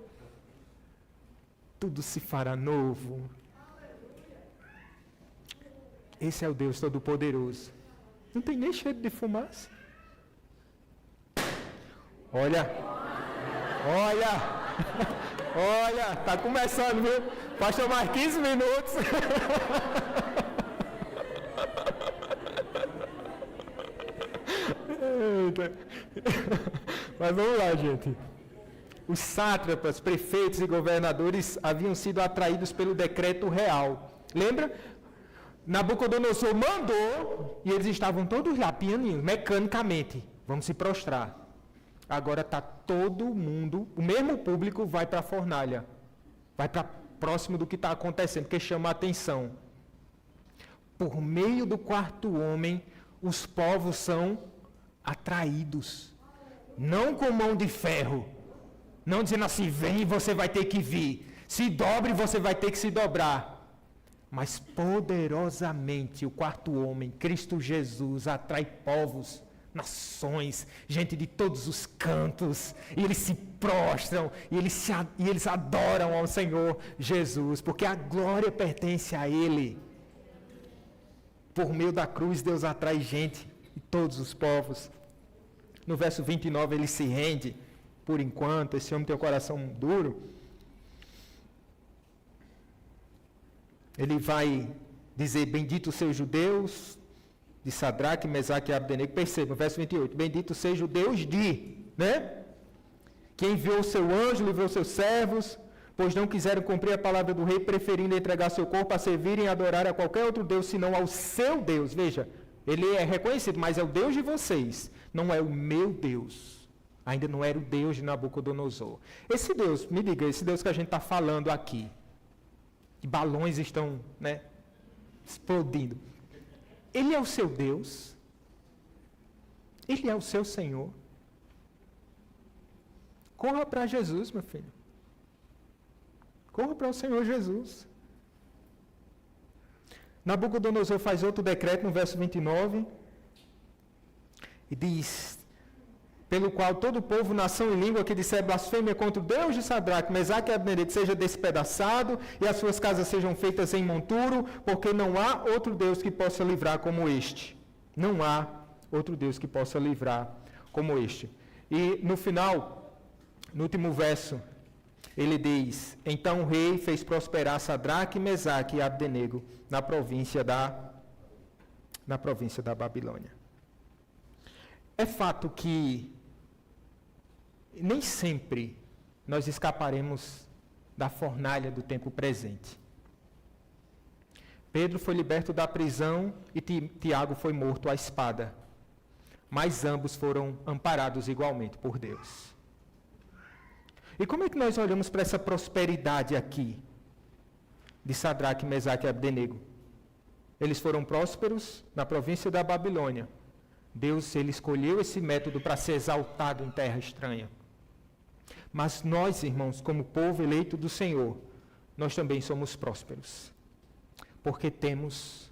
Tudo se fará novo. Esse é o Deus Todo-Poderoso. Não tem nem cheiro de fumaça. Olha, está começando, viu? Pastor, mais 15 minutos. Mas vamos lá, gente. Os sátrapas, prefeitos e governadores haviam sido atraídos pelo decreto real. Lembra? Nabucodonosor mandou e eles estavam todos lá, pianinho, mecanicamente. Vamos se prostrar. Agora está todo mundo, o mesmo público vai para a fornalha. Vai para próximo do que está acontecendo, porque chama a atenção. Por meio do quarto homem, os povos são atraídos. Não com mão de ferro. Não dizendo assim, vem, você vai ter que vir. Se dobre, você vai ter que se dobrar. Mas poderosamente o quarto homem, Cristo Jesus, atrai povos, nações, gente de todos os cantos, e eles se prostram, e eles adoram ao Senhor Jesus, porque a glória pertence a Ele. Por meio da cruz, Deus atrai gente de todos os povos. No verso 29, ele se rende, por enquanto, esse homem tem o coração duro. Ele vai dizer, bendito seja os judeus, de Sadraque, Mesaque e Abdenego. Perceba, verso 28, bendito seja o Deus né? Que enviou o seu anjo, livrou seus servos, pois não quiseram cumprir a palavra do rei, preferindo entregar seu corpo a servirem e adorar a qualquer outro Deus, senão ao seu Deus. Veja, ele é reconhecido, mas é o Deus de vocês, não é o meu Deus. Ainda não era o Deus de Nabucodonosor. Esse Deus, me diga, esse Deus que a gente está falando aqui, que balões estão, né, explodindo, ele é o seu Deus? Ele é o seu Senhor. Corra para Jesus, meu filho. Corra para o Senhor Jesus. Nabucodonosor faz outro decreto no verso 29 e diz: pelo qual todo povo, nação e língua que disser blasfêmia contra o Deus de Sadraque, Mesaque e Abdenego seja despedaçado e as suas casas sejam feitas em monturo, porque não há outro Deus que possa livrar como este. Não há outro Deus que possa livrar como este. E no final, no último verso, ele diz: então o rei fez prosperar Sadraque, Mesaque e Abdenego na província da Babilônia. É fato que nem sempre nós escaparemos da fornalha do tempo presente. Pedro foi liberto da prisão e Tiago foi morto à espada. Mas ambos foram amparados igualmente por Deus. E como é que nós olhamos para essa prosperidade aqui de Sadraque, Mesaque e Abdenego? Eles foram prósperos na província da Babilônia. Deus, ele escolheu esse método para ser exaltado em terra estranha. Mas nós, irmãos, como povo eleito do Senhor, nós também somos prósperos. Porque temos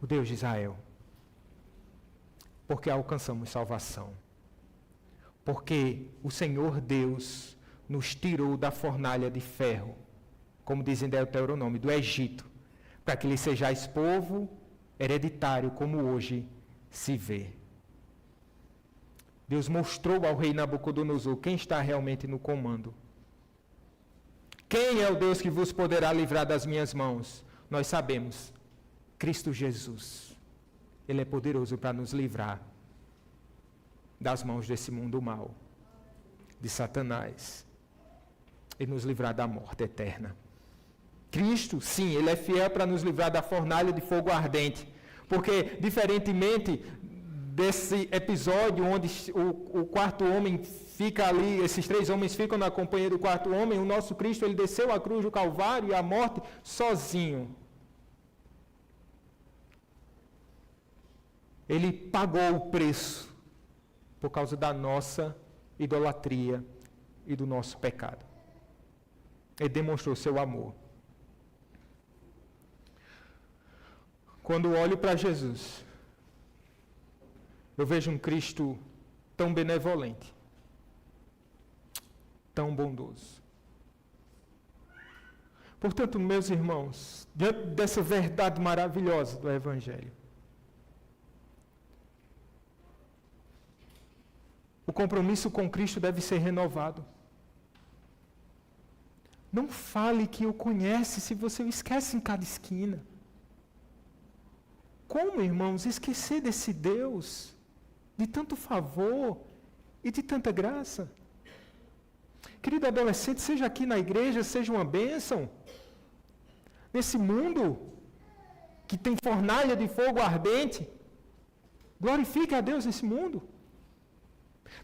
o Deus de Israel. Porque alcançamos salvação. Porque o Senhor Deus nos tirou da fornalha de ferro, como diz em Deuteronômio, do Egito, para que lhe sejais povo hereditário, como hoje se vê. Deus mostrou ao rei Nabucodonosor quem está realmente no comando. Quem é o Deus que vos poderá livrar das minhas mãos? Nós sabemos, Cristo Jesus. Ele é poderoso para nos livrar das mãos desse mundo mau, de Satanás, e nos livrar da morte eterna. Cristo, sim, ele é fiel para nos livrar da fornalha de fogo ardente, porque, diferentemente desse episódio onde o quarto homem fica ali, esses três homens ficam na companhia do quarto homem, o nosso Cristo, ele desceu a cruz do Calvário e a morte sozinho. Ele pagou o preço por causa da nossa idolatria e do nosso pecado. Ele demonstrou seu amor. Quando olho para Jesus, eu vejo um Cristo tão benevolente, tão bondoso. Portanto, meus irmãos, diante dessa verdade maravilhosa do Evangelho, o compromisso com Cristo deve ser renovado. Não fale que o conhece se você o esquece em cada esquina. Como, irmãos, esquecer desse Deus de tanto favor e de tanta graça? Querido adolescente, seja aqui na igreja, seja uma bênção. Nesse mundo que tem fornalha de fogo ardente, glorifique a Deus nesse mundo.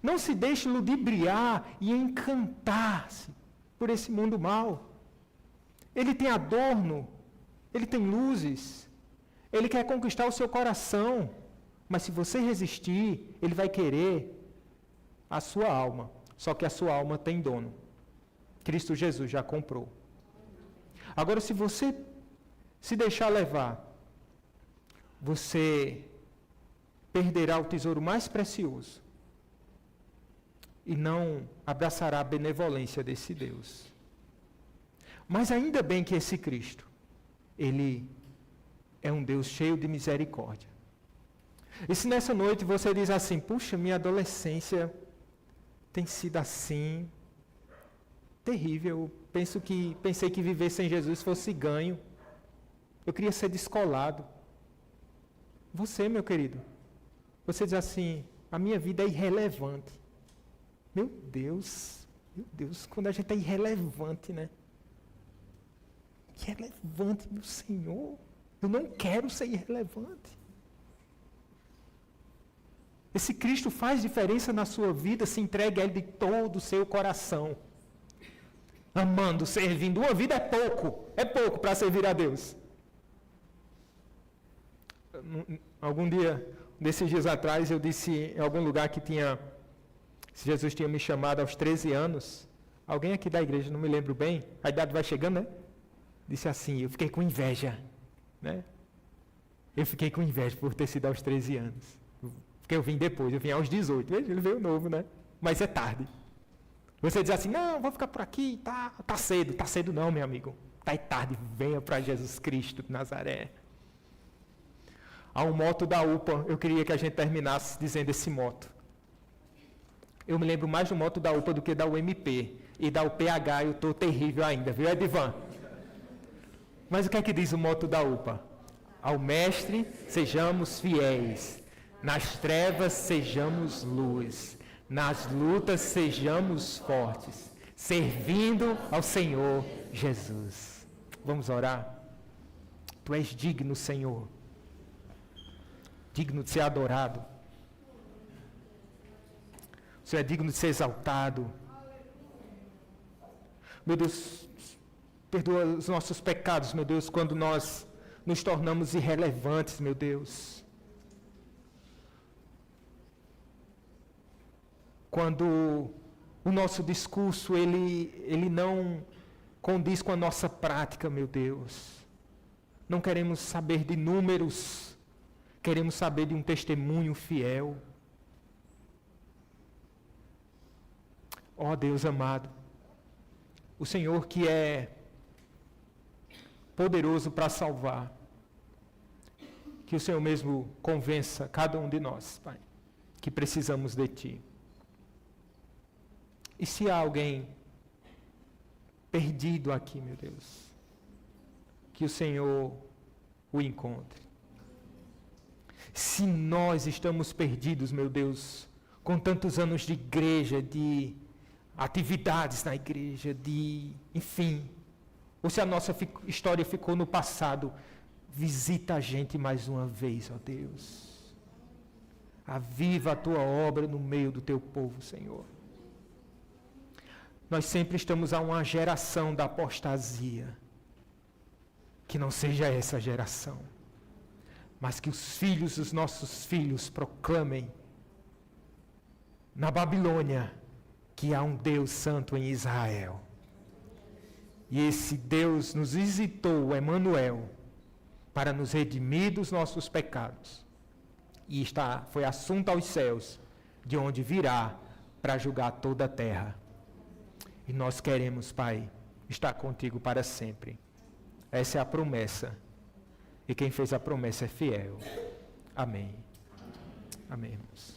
Não se deixe ludibriar e encantar-se por esse mundo mau. Ele tem adorno, ele tem luzes, ele quer conquistar o seu coração, mas se você resistir, ele vai querer a sua alma. Só que a sua alma tem dono. Cristo Jesus já comprou. Agora, se você se deixar levar, você perderá o tesouro mais precioso e não abraçará a benevolência desse Deus. Mas ainda bem que esse Cristo, ele é um Deus cheio de misericórdia. E se nessa noite você diz assim: puxa, minha adolescência tem sido assim, terrível, pensei que viver sem Jesus fosse ganho, eu queria ser descolado. Você, meu querido, você diz assim: a minha vida é irrelevante. Meu Deus, quando a gente é irrelevante, né? Irrelevante, meu Senhor. Eu não quero ser irrelevante. Esse Cristo faz diferença na sua vida, se entregue a Ele de todo o seu coração. Amando, servindo. Uma vida é pouco para servir a Deus. Algum dia, desses dias atrás, eu disse em algum lugar que se Jesus tinha me chamado aos 13 anos. Alguém aqui da igreja, não me lembro bem, a idade vai chegando, né? Disse assim, eu fiquei com inveja, né? Eu fiquei com inveja por ter sido aos 13 anos. Porque eu vim depois, eu vim aos 18. Veja, ele veio novo, né? Mas é tarde. Você diz assim, não, vou ficar por aqui, tá cedo. Tá cedo não, meu amigo. Tá tarde, venha para Jesus Cristo de Nazaré. Há um moto da UPA, eu queria que a gente terminasse dizendo esse moto. Eu me lembro mais do moto da UPA do que da UMP. E da UPH eu estou terrível ainda, viu, Edivan? Mas o que é que diz o moto da UPA? Ao mestre sejamos fiéis, nas trevas sejamos luz, nas lutas sejamos fortes, servindo ao Senhor Jesus. Vamos orar? Tu és digno, Senhor, digno de ser adorado. O Senhor é digno de ser exaltado. Meu Deus, perdoa os nossos pecados, meu Deus, quando nós nos tornamos irrelevantes, meu Deus. Quando o nosso discurso, ele não condiz com a nossa prática, meu Deus. Não queremos saber de números, queremos saber de um testemunho fiel. Ó Deus amado, o Senhor que é poderoso para salvar, que o Senhor mesmo convença cada um de nós, Pai, que precisamos de Ti. E se há alguém perdido aqui, meu Deus, que o Senhor o encontre. Se nós estamos perdidos, meu Deus, com tantos anos de igreja, de atividades na igreja, enfim, ou se a nossa história ficou no passado, visita a gente mais uma vez, ó Deus. Aviva a Tua obra no meio do Teu povo, Senhor. Nós sempre estamos a uma geração da apostasia. Que não seja essa geração, mas que os filhos dos nossos filhos proclamem na Babilônia que há um Deus santo em Israel. E esse Deus nos visitou, Emanuel, para nos redimir dos nossos pecados. E foi assunto aos céus, de onde virá para julgar toda a terra. E nós queremos, Pai, estar contigo para sempre. Essa é a promessa. E quem fez a promessa é fiel. Amém. Amém, irmãos.